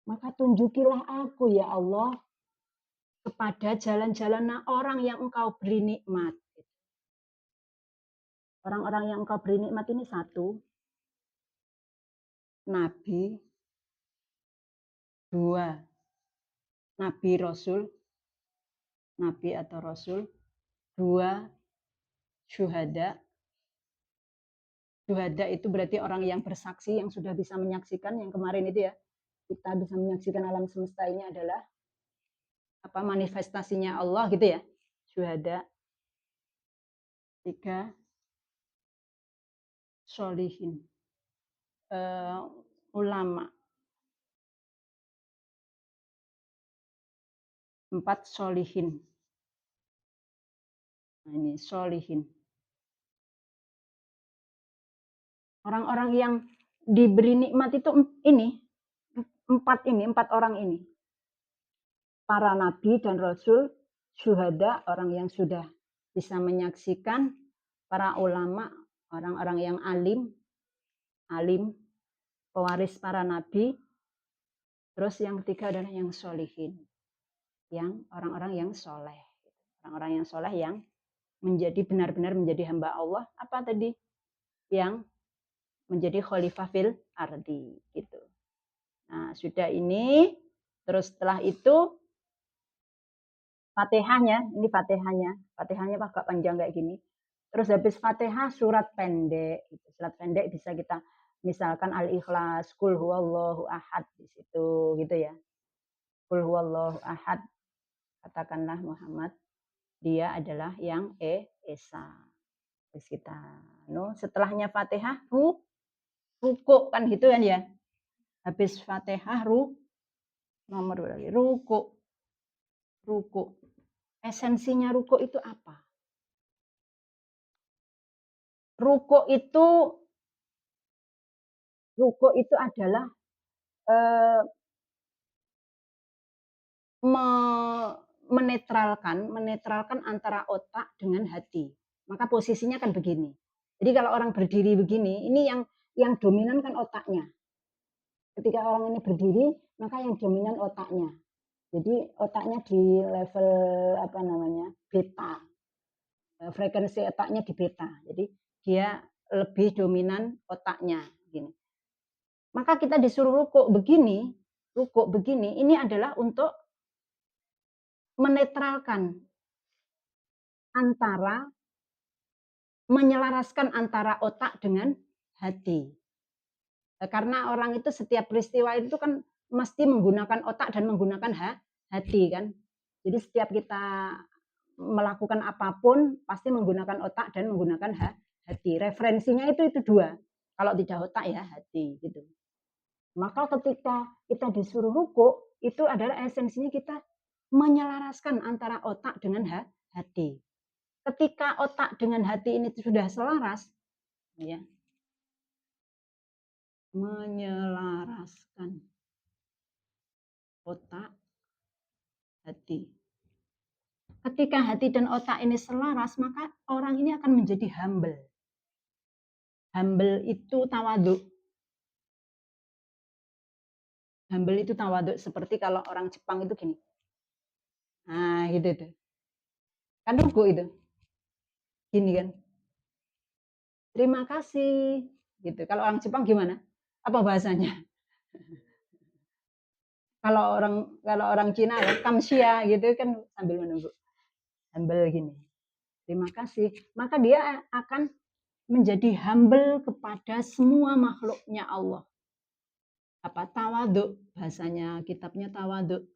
Maka tunjukilah aku ya Allah kepada jalan-jalan orang yang Engkau beri nikmat. Orang-orang yang Engkau beri nikmat ini satu, Nabi. Dua, Nabi Rasul. Nabi atau Rasul. Dua, syuhada. Syuhada itu berarti orang yang bersaksi, yang sudah bisa menyaksikan, yang kemarin itu ya. Kita bisa menyaksikan alam semesta ini adalah manifestasinya Allah gitu ya. Syuhada. Tiga, sholihin. Ulama. Empat, sholihin. Nah, ini sholihin. Orang-orang yang diberi nikmat itu empat orang ini. Para nabi dan rasul, syuhada, orang yang sudah bisa menyaksikan, para ulama, orang-orang yang alim, pewaris para nabi, terus yang ketiga adalah yang sholihin, yang orang-orang yang soleh. Orang-orang yang soleh yang benar-benar menjadi hamba Allah, apa tadi? Yang menjadi khalifah fil ardi, gitu. Nah, sudah ini, terus setelah itu Fatihahnya, ini Fatihahnya. Fatihahnya agak panjang kayak gini. Terus habis Fatihah surat pendek. Surat pendek bisa kita misalkan Al-Ikhlas, Qul huwallahu ahad di situ gitu ya. Qul huwallahu ahad. Katakanlah Muhammad, dia adalah yang esa. Terus kita setelahnya Fatihah ruku kan gitu kan ya. Habis Fatihah nomor berapa? Ruku. Esensinya ruku itu apa? Ruku itu adalah eh, menetralkan antara otak dengan hati. Maka posisinya kan begini. Jadi kalau orang berdiri begini, ini yang dominan kan otaknya. Ketika orang ini berdiri, maka yang dominan otaknya. Jadi otaknya di level apa namanya? Beta. Frekuensi otaknya di beta. Jadi dia lebih dominan otaknya gini. Maka kita disuruh rukuk begini, ini adalah untuk menetralkan menyelaraskan antara otak dengan hati. Karena orang itu setiap peristiwa itu kan mesti menggunakan otak dan menggunakan hati kan. Jadi setiap kita melakukan apapun pasti menggunakan otak dan menggunakan hati. Referensinya itu dua. Kalau tidak otak ya hati gitu. Maka ketika kita disuruh ruku, itu adalah esensinya kita menyelaraskan antara otak dengan hati. Ketika otak dengan hati ini sudah selaras, ya, menyelaraskan otak, hati. Ketika hati dan otak ini selaras, maka orang ini akan menjadi humble. Humble itu tawaduk. Humble itu tawaduk. Seperti kalau orang Jepang itu gini. Nah, gitu tuh. Kan ruku itu. Gini kan. Terima kasih. Gitu. Kalau orang Jepang gimana? Apa bahasanya? Kalau orang Cina ya, kamsia gitu kan sambil menunggu. Humble gini. Terima kasih. Maka dia akan menjadi humble kepada semua makhluknya Allah. Apa tawaduk, bahasanya kitabnya tawaduk.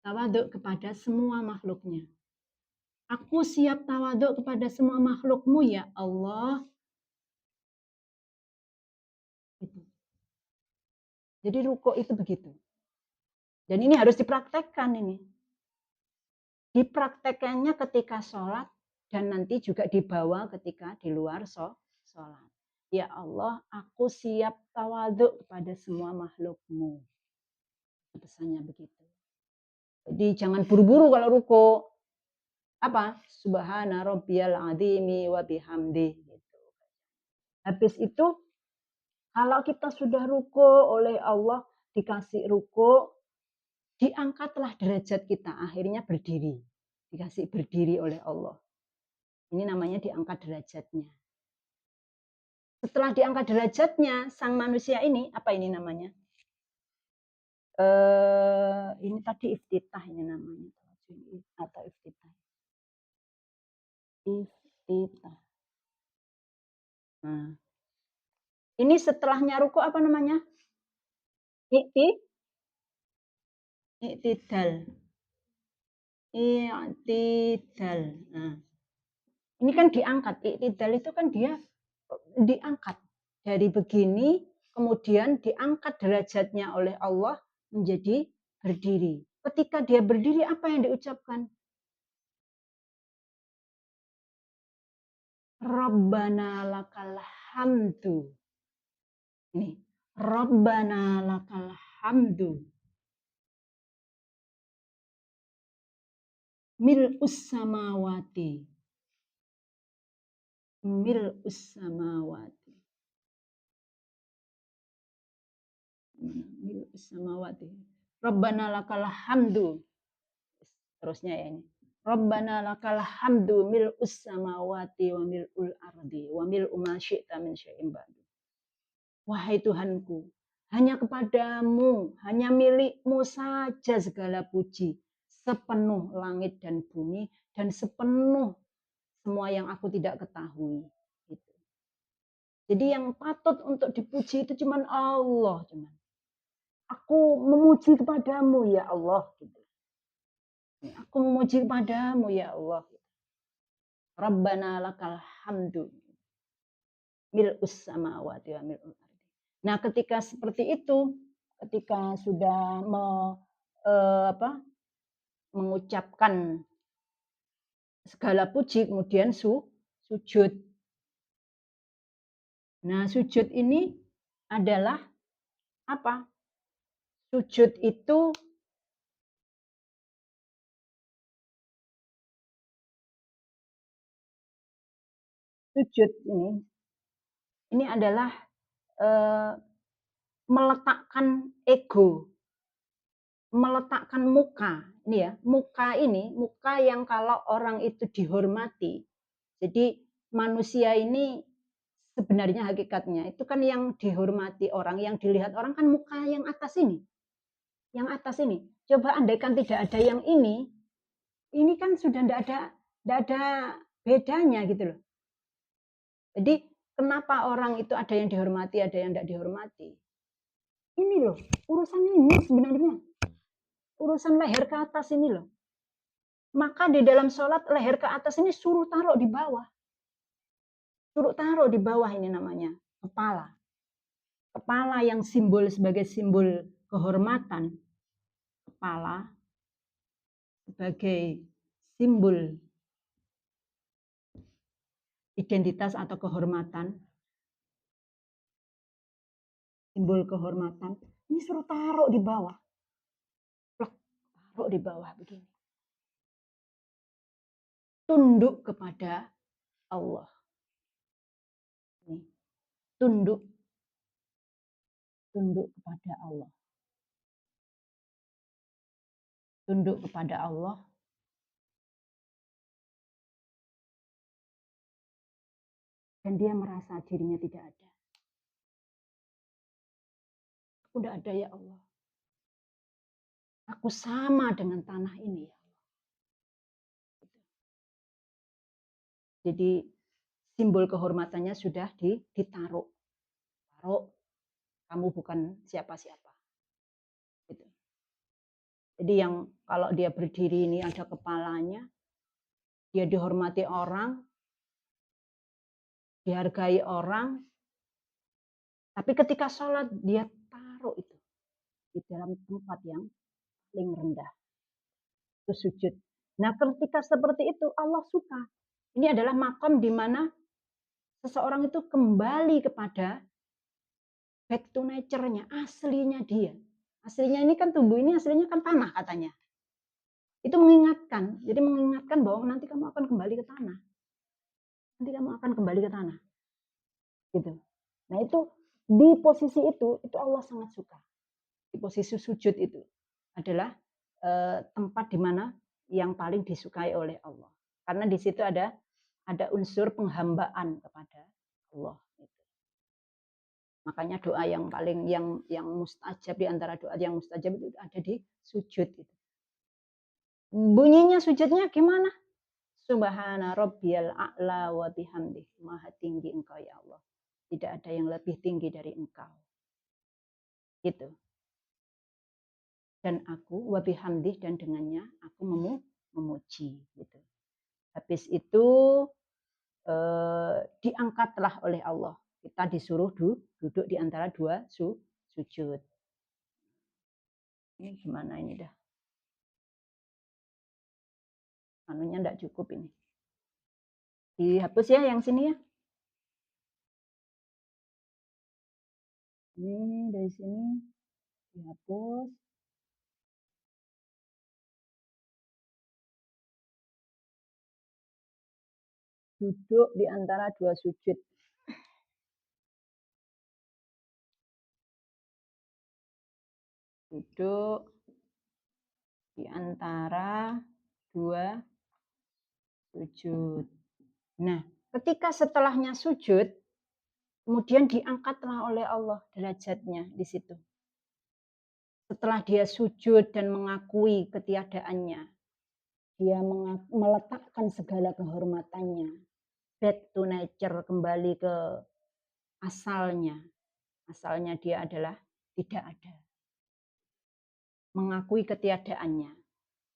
Tawaduk kepada semua makhluknya. Aku siap tawaduk kepada semua makhlukmu ya Allah. Gitu. Jadi ruko itu begitu. Dan ini harus dipraktekkan ini. Dipraktekkannya ketika sholat dan nanti juga dibawa ketika di luar sholat. Ya Allah, aku siap tawaduk kepada semua makhlukmu. Pesannya begitu. Jadi jangan buru-buru kalau ruko. Apa? Subhana rabbiyal azimi wa bihamdi. Gitu. Habis itu, kalau kita sudah ruko oleh Allah, dikasih ruko, diangkatlah derajat kita. Akhirnya berdiri. Dikasih berdiri oleh Allah. Ini namanya diangkat derajatnya. Setelah diangkat derajatnya, sang manusia ini, apa ini namanya? Ini tadi iftitah ini namanya. Atau iftitah. Iftitah. Nah, ini setelahnya ruku apa namanya? Iktidal. Iktidal. Nah, ini kan diangkat. Iktidal itu kan dia diangkat dari begini, kemudian diangkat derajatnya oleh Allah menjadi berdiri. Ketika dia berdiri, apa yang diucapkan? Rabbana lakal hamdu. Ini, Rabbana lakal hamdu. Mil'us samawati. Mil'us samawati. Mil'us samawati. Rabbana lakal hamdu. Terusnya ya ini. Rabbana lakal hamdu mil'us samawati wa mil'ul ardi wa mil'u ma syi'ta min syai'in ba'du. Wahai Tuhanku, hanya kepadamu, hanya milikmu saja segala puji. Sepenuh langit dan bumi dan sepenuh semua yang aku tidak ketahui. Gitu. Jadi yang patut untuk dipuji itu cuma Allah. Aku memuji kepadamu ya Allah. Gitu. Aku memuji padamu ya Allah. Rabbana lakal hamdu mil'us samawati wa mil'ul ardi. Nah, ketika seperti itu, ketika sudah mengucapkan segala puji, kemudian sujud. Nah, sujud ini adalah apa? Sujud itu sujud ini adalah meletakkan ego, meletakkan muka. Ini ya, muka yang kalau orang itu dihormati. Jadi manusia ini sebenarnya hakikatnya itu kan yang dihormati orang, yang dilihat orang kan muka yang atas ini. Yang atas ini. Coba andaikan tidak ada yang ini kan sudah tidak ada bedanya gitu loh. Jadi kenapa orang itu ada yang dihormati, ada yang tidak dihormati? Ini loh, urusan ini sebenarnya. Urusan leher ke atas ini loh. Maka di dalam sholat leher ke atas ini suruh taruh di bawah. Suruh taruh di bawah ini namanya kepala. Kepala yang simbol sebagai simbol kehormatan. Kepala sebagai simbol identitas atau kehormatan. Simbol kehormatan. Ini suruh taruh di bawah. Taruh di bawah begini. Tunduk kepada Allah. Tunduk kepada Allah. Tunduk kepada Allah. Dan dia merasa dirinya tidak ada. Aku tidak ada ya Allah. Aku sama dengan tanah ini ya Allah. Jadi simbol kehormatannya sudah ditaruh. Taruh, kamu bukan siapa-siapa. Gitu. Jadi yang kalau dia berdiri ini ada kepalanya, dia dihormati orang, dihargai orang, tapi ketika sholat dia taruh itu di dalam tempat yang paling rendah. Itu sujud. Nah, ketika seperti itu Allah suka. Ini adalah makam di mana seseorang itu kembali kepada back to nature-nya, aslinya dia. Aslinya ini kan tubuh ini aslinya kan tanah katanya. Itu mengingatkan, jadi mengingatkan bahwa nanti kamu akan kembali ke tanah. Nanti kamu akan kembali ke tanah. Gitu. Nah, itu di posisi itu Allah sangat suka. Di posisi sujud itu adalah tempat di mana yang paling disukai oleh Allah. Karena di situ ada unsur penghambaan kepada Allah. Makanya doa yang paling yang mustajab di antara doa yang mustajab itu ada di sujud itu. Bunyinya sujudnya gimana? Subhana rabbiyal a'la wa bihamdih. Maha tinggi engkau ya Allah. Tidak ada yang lebih tinggi dari engkau. Gitu. Dan aku wa bihamdih dan dengannya aku memuji gitu. Habis itu diangkatlah oleh Allah. Kita disuruh duduk di antara dua sujud. Ini gimana ini dah? Anunya enggak cukup ini. Dihapus ya yang sini ya. Ini dari sini dihapus. Duduk di antara dua sujud. Duduk di antara dua sujud. Nah, ketika setelahnya sujud, kemudian diangkatlah oleh Allah derajatnya di situ. Setelah dia sujud dan mengakui ketiadaannya, dia meletakkan segala kehormatannya, back to nature, kembali ke asalnya. Asalnya dia adalah tidak ada. Mengakui ketiadaannya.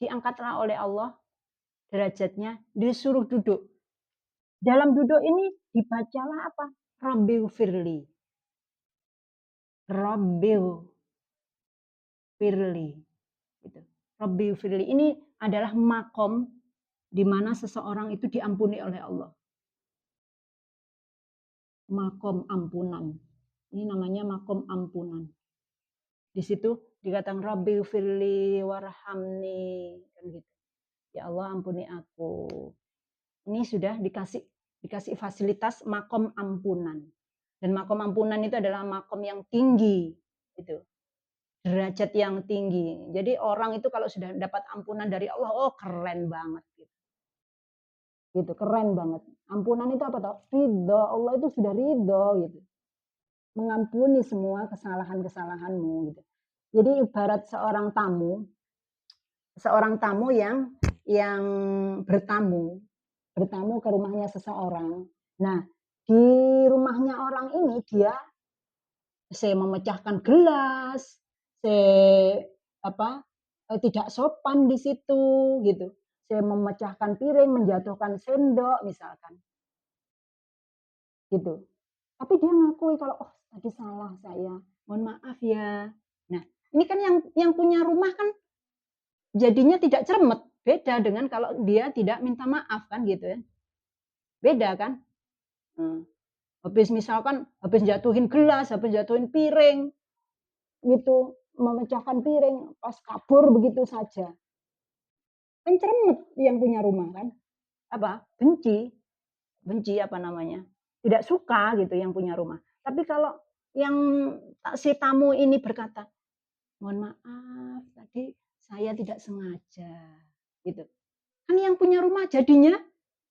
diangkatlah oleh Allah derajatnya, disuruh duduk. Dalam duduk ini dibacalah apa? Rabbighfirli. Rabbighfirli. Gitu. Rabbighfirli ini adalah makom di mana seseorang itu diampuni oleh Allah. Makom ampunan. Ini namanya makom ampunan. Di situ dikatakan Rabbighfirli warhamni, kan gitu. Ya Allah ampuni aku. Ini sudah dikasih fasilitas makom ampunan. Dan makom ampunan itu adalah makom yang tinggi, gitu. Derajat yang tinggi. Jadi orang itu kalau sudah dapat ampunan dari Allah, oh keren banget gitu. Gitu, keren banget. Ampunan itu apa toh? Ridho. Allah itu sudah ridho gitu. Mengampuni semua kesalahan-kesalahanmu gitu. Jadi ibarat seorang tamu yang bertamu ke rumahnya seseorang. Nah, di rumahnya orang ini dia memecahkan gelas, tidak sopan di situ gitu. Memecahkan piring, menjatuhkan sendok misalkan. Gitu. Tapi dia ngakui kalau oh tadi salah saya, mohon maaf ya. Nah, ini kan yang punya rumah kan jadinya tidak cermet, beda dengan kalau dia tidak minta maaf kan gitu ya. Beda kan? Habis jatuhin gelas, habis jatuhin piring, gitu, memecahkan piring, pas kabur begitu saja. Kan cermet yang punya rumah kan? Apa? Benci apa namanya? Tidak suka gitu yang punya rumah. Tapi kalau yang si tamu ini berkata, mohon maaf, tadi saya tidak sengaja, gitu. Kan yang punya rumah jadinya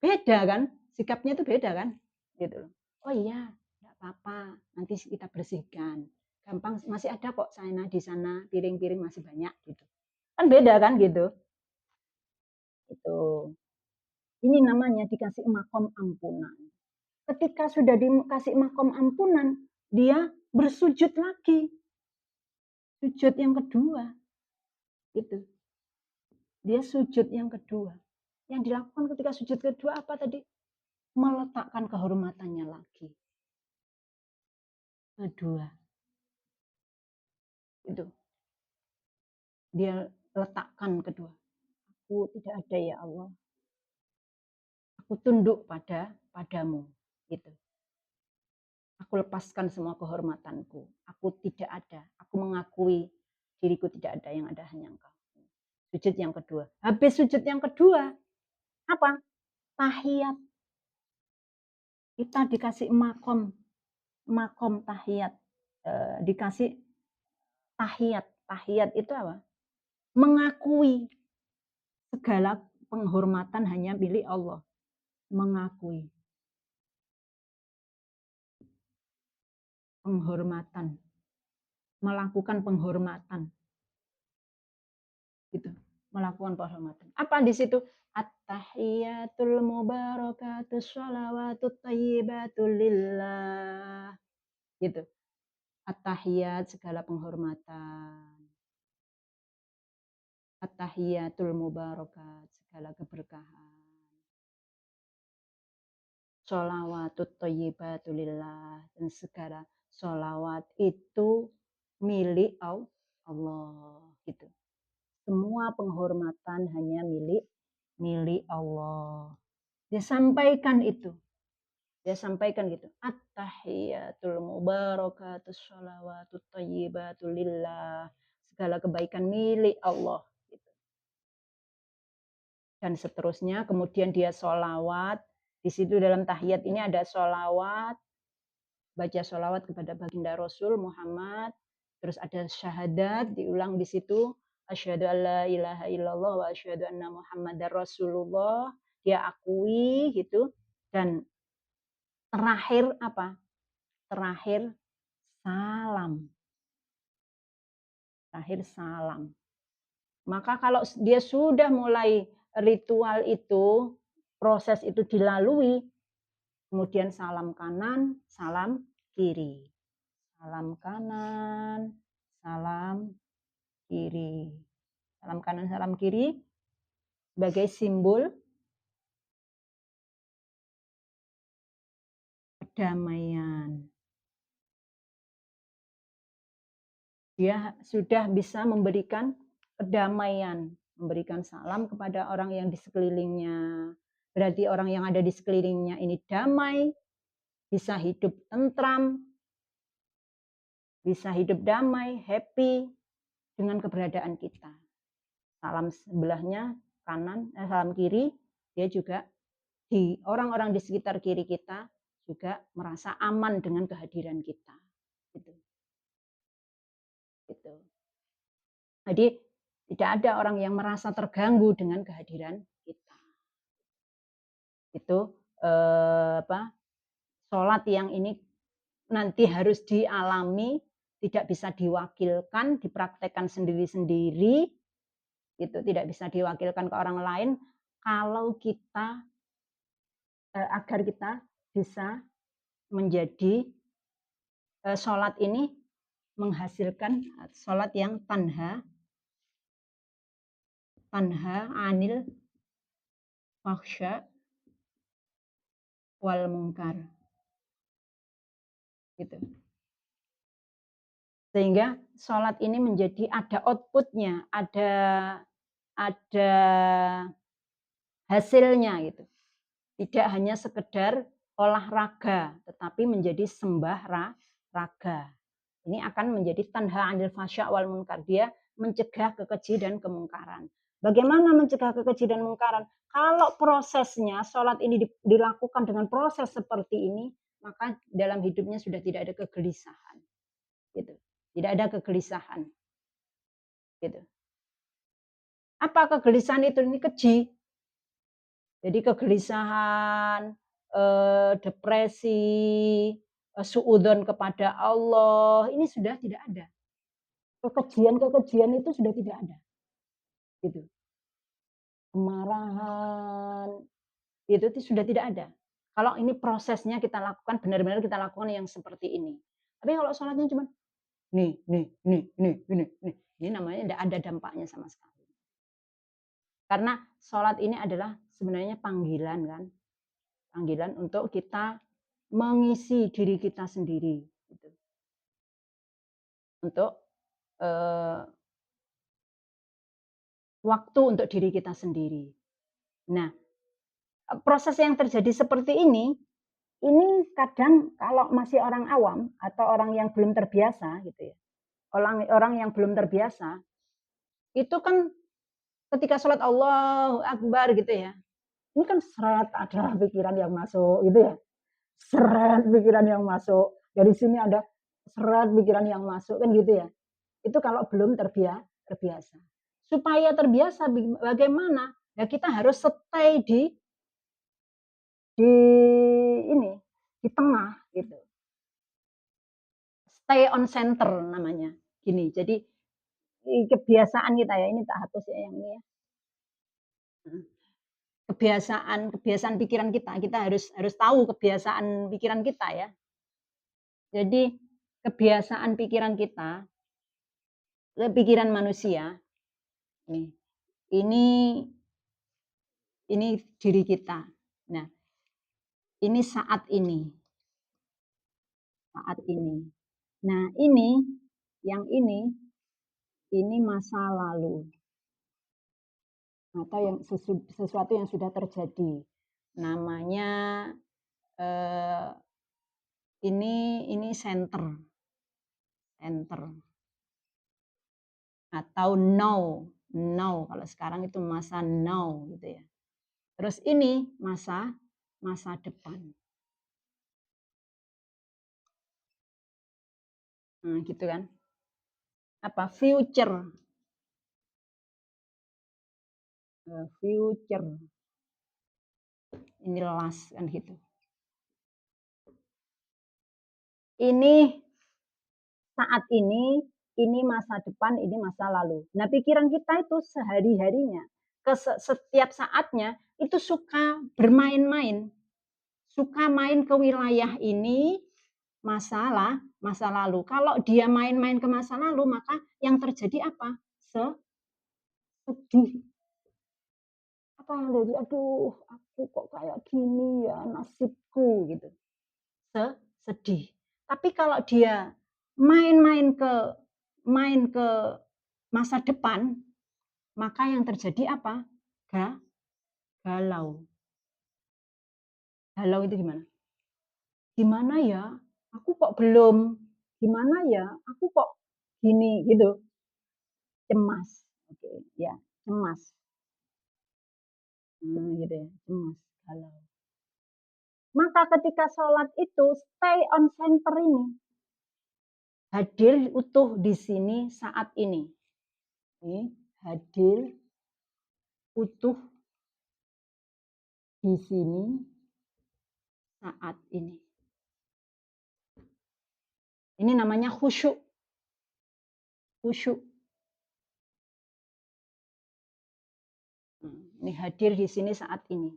beda kan? Sikapnya itu beda kan? Gitu. Oh iya, enggak apa-apa, nanti kita bersihkan. Gampang, masih ada kok sana di sana, piring-piring masih banyak gitu. Kan beda kan gitu. Itu. Ini namanya dikasih makom ampunan. Ketika sudah dikasih makom ampunan, dia bersujud lagi. Sujud yang kedua. Itu. Dia sujud yang kedua. Yang dilakukan ketika sujud kedua apa tadi? Meletakkan kehormatannya lagi. Kedua. Itu. Dia letakkan kedua. Aku tidak ada ya Allah. Aku tunduk padamu. Gitu. Aku lepaskan semua kehormatanku. Aku tidak ada. Aku mengakui diriku tidak ada, yang ada hanya Engkau. Sujud yang kedua. Habis sujud yang kedua, apa? Tahiyat. Kita dikasih makom tahiyat. Dikasih tahiyat. Tahiyat itu apa? Mengakui segala penghormatan hanya milik Allah. Mengakui. Penghormatan. Melakukan penghormatan. Gitu. Melakukan penghormatan. Apa di situ? At-tahiyatul mubarakatus sholawatut thayyibatul lillah. Gitu. At-tahiyat segala penghormatan. At-tahiyatul mubarakat segala keberkahan. Sholawatut thayyibatul lillah, dan segala sholawat itu milik Allah gitu. Semua penghormatan hanya milik Allah. Dia sampaikan itu. Dia sampaikan gitu. At-tahiyatul mubarakatus sholawatut thayyibatul lillah. Segala kebaikan milik Allah. Gitu. Dan seterusnya, kemudian dia sholawat. Di situ dalam tahiyat ini ada sholawat. Baca sholawat kepada baginda Rasul Muhammad. Terus ada syahadat, diulang di situ. Asyhadu alla ilaha illallah wa asyhadu anna Muhammadar Rasulullah. Dia akui gitu. Dan terakhir apa? Terakhir salam. Terakhir salam. Maka kalau dia sudah mulai ritual itu, proses itu dilalui, kemudian salam kanan, salam kiri. Salam kanan, salam kiri. Salam kanan, salam kiri. sebagai simbol kedamaian. Dia sudah bisa memberikan kedamaian, memberikan salam kepada orang yang di sekelilingnya. Berarti orang yang ada di sekelilingnya ini damai, bisa hidup tentram, bisa hidup damai, happy dengan keberadaan kita. Salam sebelahnya kanan, salam kiri, dia juga di orang-orang di sekitar kiri kita juga merasa aman dengan kehadiran kita. Gitu. Gitu. Jadi tidak ada orang yang merasa terganggu dengan kehadiran kita. Itu sholat yang ini nanti harus dialami, tidak bisa diwakilkan, dipraktekkan sendiri-sendiri, itu tidak bisa diwakilkan ke orang lain. Kalau kita agar kita bisa menjadi sholat ini menghasilkan sholat yang tanha anil fahsya wal munkar, gitu. Sehingga sholat ini menjadi ada outputnya, ada hasilnya gitu. Tidak hanya sekedar olahraga, tetapi menjadi sembah raga. Ini akan menjadi tanha anil fasya wal munkar. Dia mencegah kekeji dan kemungkaran. Bagaimana mencegah kekeji dan kemungkaran? Kalau prosesnya sholat ini dilakukan dengan proses seperti ini, maka dalam hidupnya sudah tidak ada kegelisahan. Gitu. Tidak ada kegelisahan. Gitu. Apa kegelisahan itu? Ini keji. Jadi kegelisahan, depresi, suudzon kepada Allah, ini sudah tidak ada. Kekejian-kekejian itu sudah tidak ada. Gitu. Kemarahan, itu sudah tidak ada. Kalau ini prosesnya kita lakukan, benar-benar kita lakukan yang seperti ini. Tapi kalau sholatnya cuma nih, ini namanya tidak ada dampaknya sama sekali. Karena sholat ini adalah sebenarnya panggilan kan, panggilan untuk kita mengisi diri kita sendiri, gitu. Untuk waktu untuk diri kita sendiri. Nah, proses yang terjadi seperti ini kadang kalau masih orang awam atau orang yang belum terbiasa gitu ya, orang yang belum terbiasa, itu kan ketika sholat Allahu Akbar gitu ya, ini kan seret ada pikiran yang masuk gitu ya, seret pikiran yang masuk, dari sini ada seret pikiran yang masuk kan gitu ya. Itu kalau belum terbiasa. Supaya terbiasa bagaimana? Ya kita harus stay di ini, di tengah gitu. Stay on center namanya. Gini, jadi kebiasaan kita ya, ini tak hapus ya yang ini ya. Kebiasaan pikiran kita harus tahu kebiasaan pikiran kita ya. Jadi kebiasaan pikiran kita, pikiran manusia, ini diri kita. Nah, ini saat ini. Nah, yang ini masa lalu. Atau yang sesuatu yang sudah terjadi. Namanya ini center. Atau now kalau sekarang itu masa now gitu ya. Terus ini masa depan. Nah, gitu kan. Apa future. Ini last kan gitu. Ini saat ini masa depan, ini masa lalu. Nah, pikiran kita itu sehari-harinya, setiap saatnya itu suka bermain-main. Suka main ke wilayah ini masa lalu. Kalau dia main-main ke masa lalu, maka yang terjadi apa? Sedih. Apa yang jadi, "Aduh, aku kok kayak gini ya, nasibku," gitu. Sedih. Tapi kalau dia main-main ke main ke masa depan, maka yang terjadi apa? Ga galau. Galau itu gimana? "Gimana ya? Aku kok belum? Gimana ya? Aku kok gini?" Gitu. Cemas. Oke, ya, cemas. Gitu ya, cemas, galau. Maka ketika sholat itu stay on center ini, hadir utuh di sini saat ini. Hadir utuh di sini saat ini. Ini namanya khusyuk. Khusyuk. Ini hadir di sini saat ini.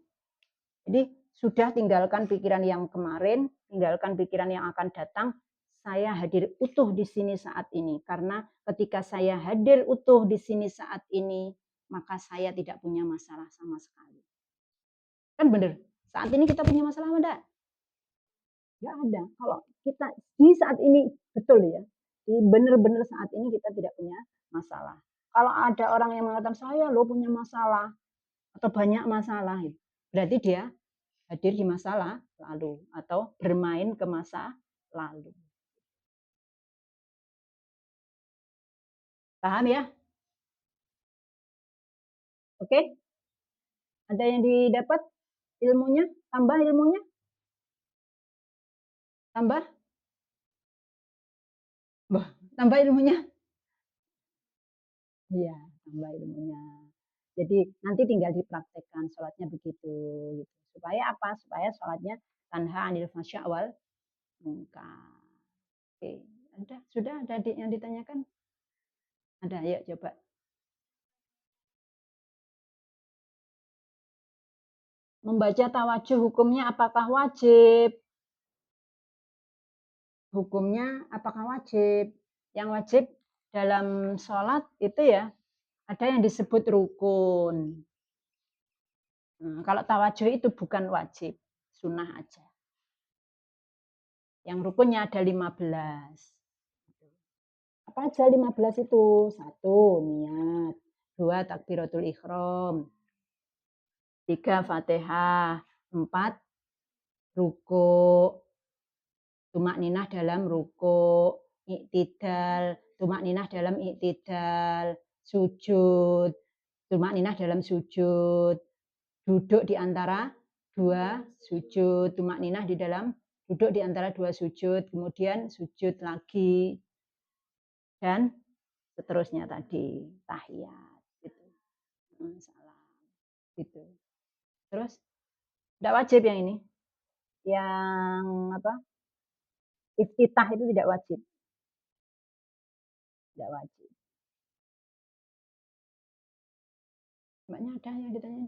Jadi sudah tinggalkan pikiran yang kemarin, tinggalkan pikiran yang akan datang. Saya hadir utuh di sini saat ini. Karena ketika saya hadir utuh di sini saat ini, maka saya tidak punya masalah sama sekali. Kan benar? Saat ini kita punya masalah enggak? Enggak ada. Kalau kita di saat ini, betul ya, di benar-benar saat ini kita tidak punya masalah. Kalau ada orang yang mengatakan, "Saya loh punya masalah," atau banyak masalah, berarti dia hadir di masalah lalu atau bermain ke masa lalu. Paham ya? Oke? Ada yang didapat ilmunya? Tambah ilmunya? Tambah? Tambah ilmunya? Iya, tambah ilmunya. Jadi nanti tinggal dipraktekkan sholatnya begitu, gitu. Supaya apa? Supaya sholatnya tanha 'anil fasya' wal munkar. Oke, sudah ada yang ditanyakan? Ada, ayo coba. Membaca tawajuh hukumnya apakah wajib? Hukumnya apakah wajib? Yang wajib dalam sholat itu ya, ada yang disebut rukun. Kalau tawajuh itu bukan wajib, sunnah aja. Yang rukunnya ada 15. Apa aja 15 itu? 1, niat. 2, takbiratul ihram. 3, Fatihah. 4, ruku. Tumak ninah dalam ruku. Iktidal. Tumak ninah dalam iktidal. Sujud. Tumak ninah dalam sujud. Duduk di antara dua sujud. Tumak ninah di dalam duduk di antara dua sujud. Kemudian sujud lagi. Dan seterusnya tadi. Tahiyat. Gitu. Salam. Gitu. Terus, tidak wajib yang ini. Yang apa? Iftitah itu tidak wajib. Tidak wajib. Mbaknya ada yang ditanya?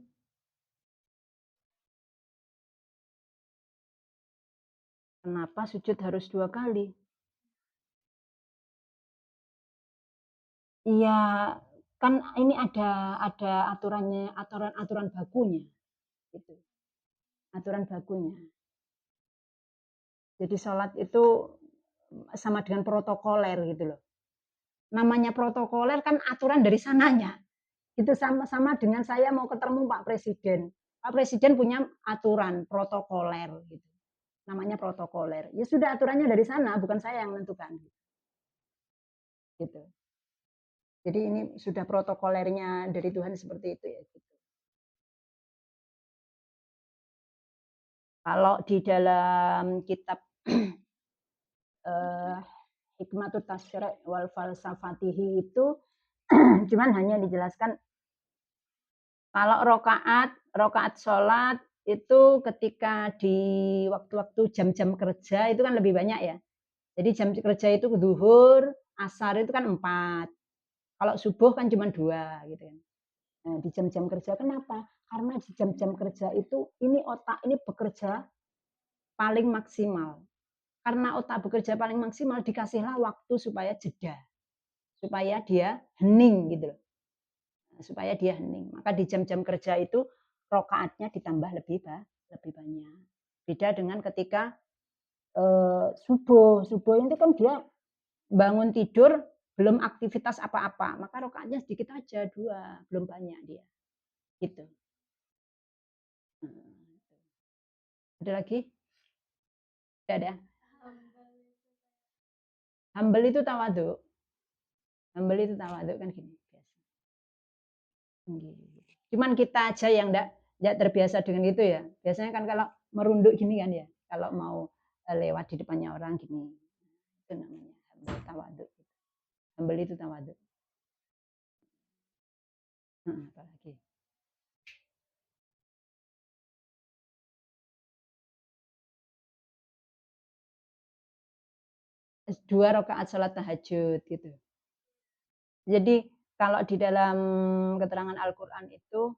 Kenapa sujud harus 2 kali? Iya, kan ini ada aturannya, aturan bakunya, gitu. Aturan bakunya. Jadi sholat itu sama dengan protokoler gitu loh. Namanya protokoler kan aturan dari sananya. Itu sama dengan saya mau ketemu Pak Presiden. Pak Presiden punya aturan protokoler gitu. Namanya protokoler. Ya sudah aturannya dari sana, bukan saya yang menentukan. Gitu. Jadi ini sudah protokolernya dari Tuhan seperti itu ya. Gitu. Kalau di dalam kitab Hikmatut Tasyri' wal Falsafatihi itu cuman hanya dijelaskan kalau rokaat sholat itu ketika di waktu-waktu jam-jam kerja itu kan lebih banyak ya. Jadi jam kerja itu zuhur, asar itu kan 4. Kalau subuh kan cuma 2 gitu kan. Nah, di jam-jam kerja kenapa? Karena di jam-jam kerja itu ini otak ini bekerja paling maksimal. Karena otak bekerja paling maksimal dikasihlah waktu supaya jeda. Supaya dia hening gitu loh. Supaya dia hening. Maka di jam-jam kerja itu rakaatnya ditambah lebih banyak. Beda dengan ketika subuh itu kan dia bangun tidur belum aktivitas apa-apa, maka rakaatnya sedikit aja 2, belum banyak dia, gitu. Ada lagi? Tidak ada? Humble itu tawadhu. Humble itu tawadhu kan gini biasa. Cuman kita aja yang enggak terbiasa dengan itu ya. Biasanya kan kalau merunduk gini kan ya, kalau mau lewat di depannya orang gini. Itu namanya humble tawadhu. Humble itu tawadhu. Apalagi? Dua rakaat salat tahajud gitu. Jadi kalau di dalam keterangan Al-Quran itu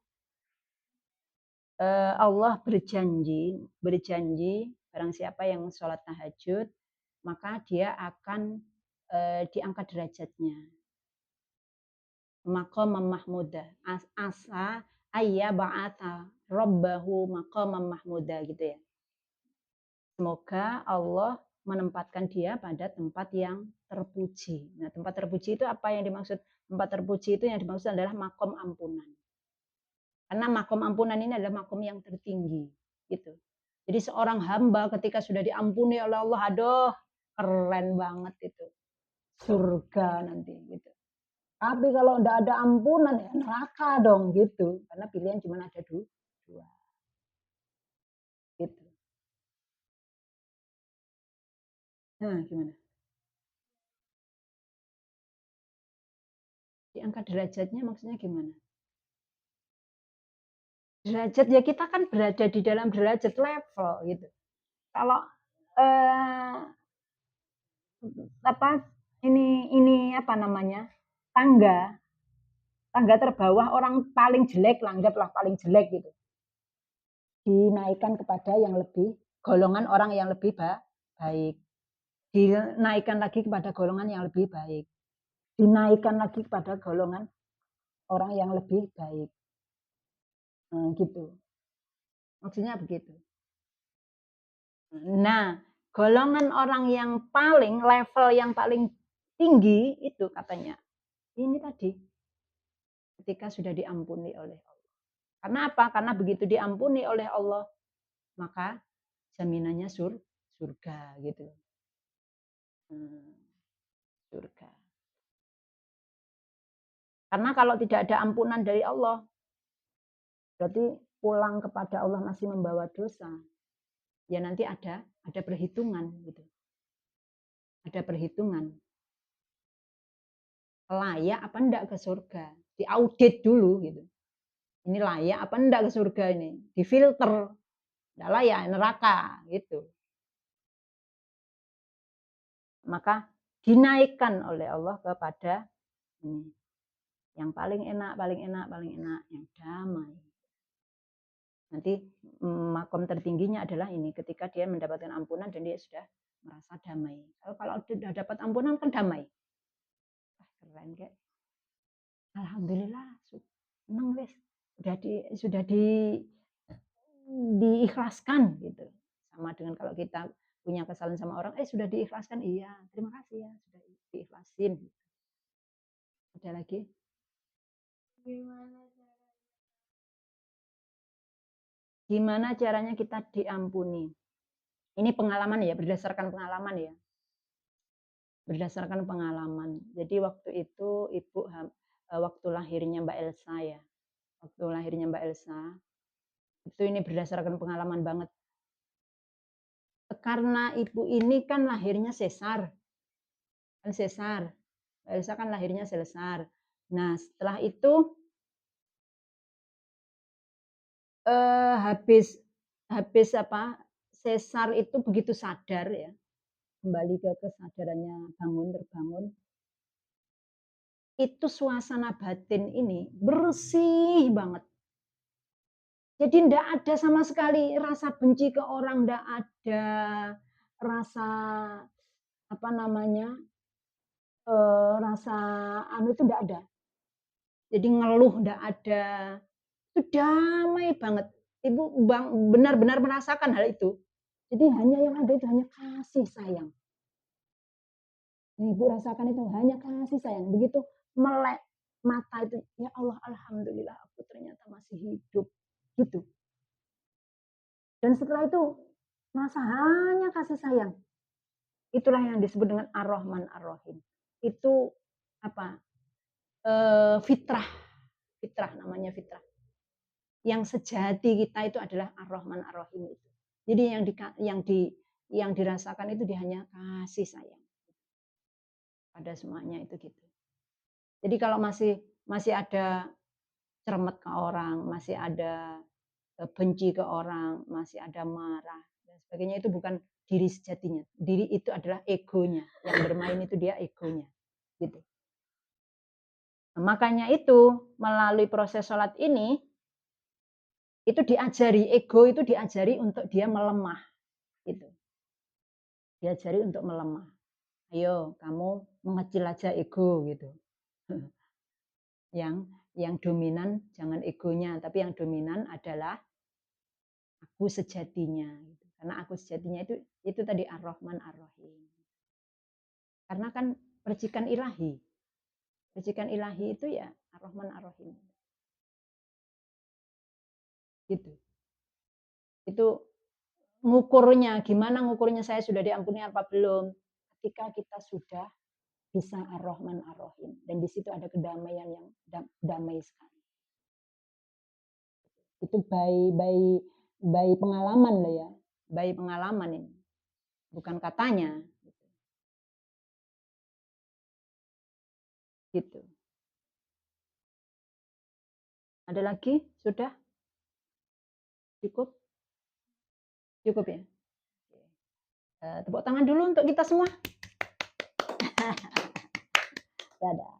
Allah berjanji barang siapa yang sholat tahajud maka dia akan diangkat derajatnya. Maqamam mahmuda. Asa ayya ba'ata rabbahu maqamam mahmuda gitu ya. Semoga Allah menempatkan dia pada tempat yang terpuji. Nah, tempat terpuji itu apa yang dimaksud? Tempat terpuji itu yang dimaksud adalah makom ampunan. Karena makom ampunan ini adalah makom yang tertinggi. Gitu. Jadi seorang hamba ketika sudah diampuni oleh Allah, aduh, keren banget itu. Surga nanti gitu. Tapi kalau tidak ada ampunan ya neraka dong gitu. Karena pilihan cuma ada dua. Gitu. Nah, gimana? Diangkat derajatnya maksudnya gimana? Derajat ya kita kan berada di dalam derajat level gitu. Kalau apa ini apa namanya? Tangga terbawah orang paling jelek, anggaplah paling jelek gitu. Dinaikkan kepada yang lebih golongan orang yang lebih baik. Dinaikkan lagi kepada golongan yang lebih baik. Dinaikkan lagi kepada golongan orang yang lebih baik. Nah, gitu. Maksudnya begitu. Nah, golongan orang yang paling level yang paling tinggi itu katanya ini tadi ketika sudah diampuni oleh Allah. Karena apa? Karena begitu diampuni oleh Allah maka jaminannya surga gitu. Surga. Karena kalau tidak ada ampunan dari Allah berarti pulang kepada Allah masih membawa dosa. Ya nanti ada perhitungan gitu. Ada perhitungan. Layak apa enggak ke surga? Diaudit dulu gitu. Ini layak apa enggak ke surga ini? Difilter. Enggak layak neraka gitu. Maka dinaikkan oleh Allah kepada ini. Yang paling enak, yang damai. Nanti makom tertingginya adalah ini ketika dia mendapatkan ampunan dan dia sudah merasa damai. Kalau sudah dapat ampunan kan damai. Keren kayak. Alhamdulillah, senang wes. Sudah diikhlaskan gitu. Sama dengan kalau kita punya kesalahan sama orang, sudah diikhlaskan, iya, terima kasih ya, sudah diikhlasin. Ada lagi? Gimana caranya kita diampuni? Ini pengalaman ya, berdasarkan pengalaman ya. Berdasarkan pengalaman. Jadi waktu itu ibu waktu lahirnya Mbak Elsa ya. Waktu lahirnya Mbak Elsa, itu ini berdasarkan pengalaman banget. Karena ibu ini kan lahirnya sesar. Kan sesar. Mbak Elsa kan lahirnya sesar. Nah, setelah itu habis apa? Sesar itu begitu sadar ya. Kembali ke kesadarannya, terbangun. Itu suasana batin ini bersih banget. Jadi tidak ada sama sekali rasa benci ke orang, tidak ada rasa apa namanya rasa itu tidak ada. Jadi ngeluh tidak ada, Itu damai banget. Ibu benar-benar merasakan hal itu. Jadi hanya yang ada itu hanya kasih sayang. Ibu rasakan itu hanya kasih sayang. Begitu melek mata itu, ya Allah, alhamdulillah aku ternyata masih hidup. Gitu. Dan setelah itu merasa hanya kasih sayang. Itulah yang disebut dengan Ar-Rahman Ar-Rahim. Itu apa? Fitrah. Fitrah namanya fitrah. Yang sejati kita itu adalah Ar-Rahman Ar-Rahim itu. Jadi yang dirasakan itu dia hanya kasih sayang pada semuanya itu gitu. Jadi kalau masih ada cermet ke orang, masih ada benci ke orang, masih ada marah dan sebagainya, itu bukan diri sejatinya. Diri itu adalah egonya. Yang bermain itu dia egonya. Gitu. Nah, makanya itu melalui proses sholat ini itu diajari, ego itu diajari untuk dia melemah. Gitu. Diajari untuk melemah. Ayo kamu mengecil aja ego gitu. Yang dominan jangan egonya, tapi yang dominan adalah aku sejatinya. Gitu. Karena aku sejatinya itu tadi Ar-Rahman Ar-Rahim. Karena kan percikan ilahi. Percikan ilahi itu ya Ar-Rahman Ar-Rahim. Gitu. Itu ngukurnya, gimana ngukurnya saya sudah diampuni apa belum? Ketika kita sudah bisa Ar-Rahman Ar-Rahim. Dan di situ ada kedamaian yang damai sekali. Itu by pengalaman lah ya. By pengalaman ini. Bukan katanya. Gitu. Ada lagi? Sudah? Cukup? Cukup ya? Tepuk tangan dulu untuk kita semua. Dadah.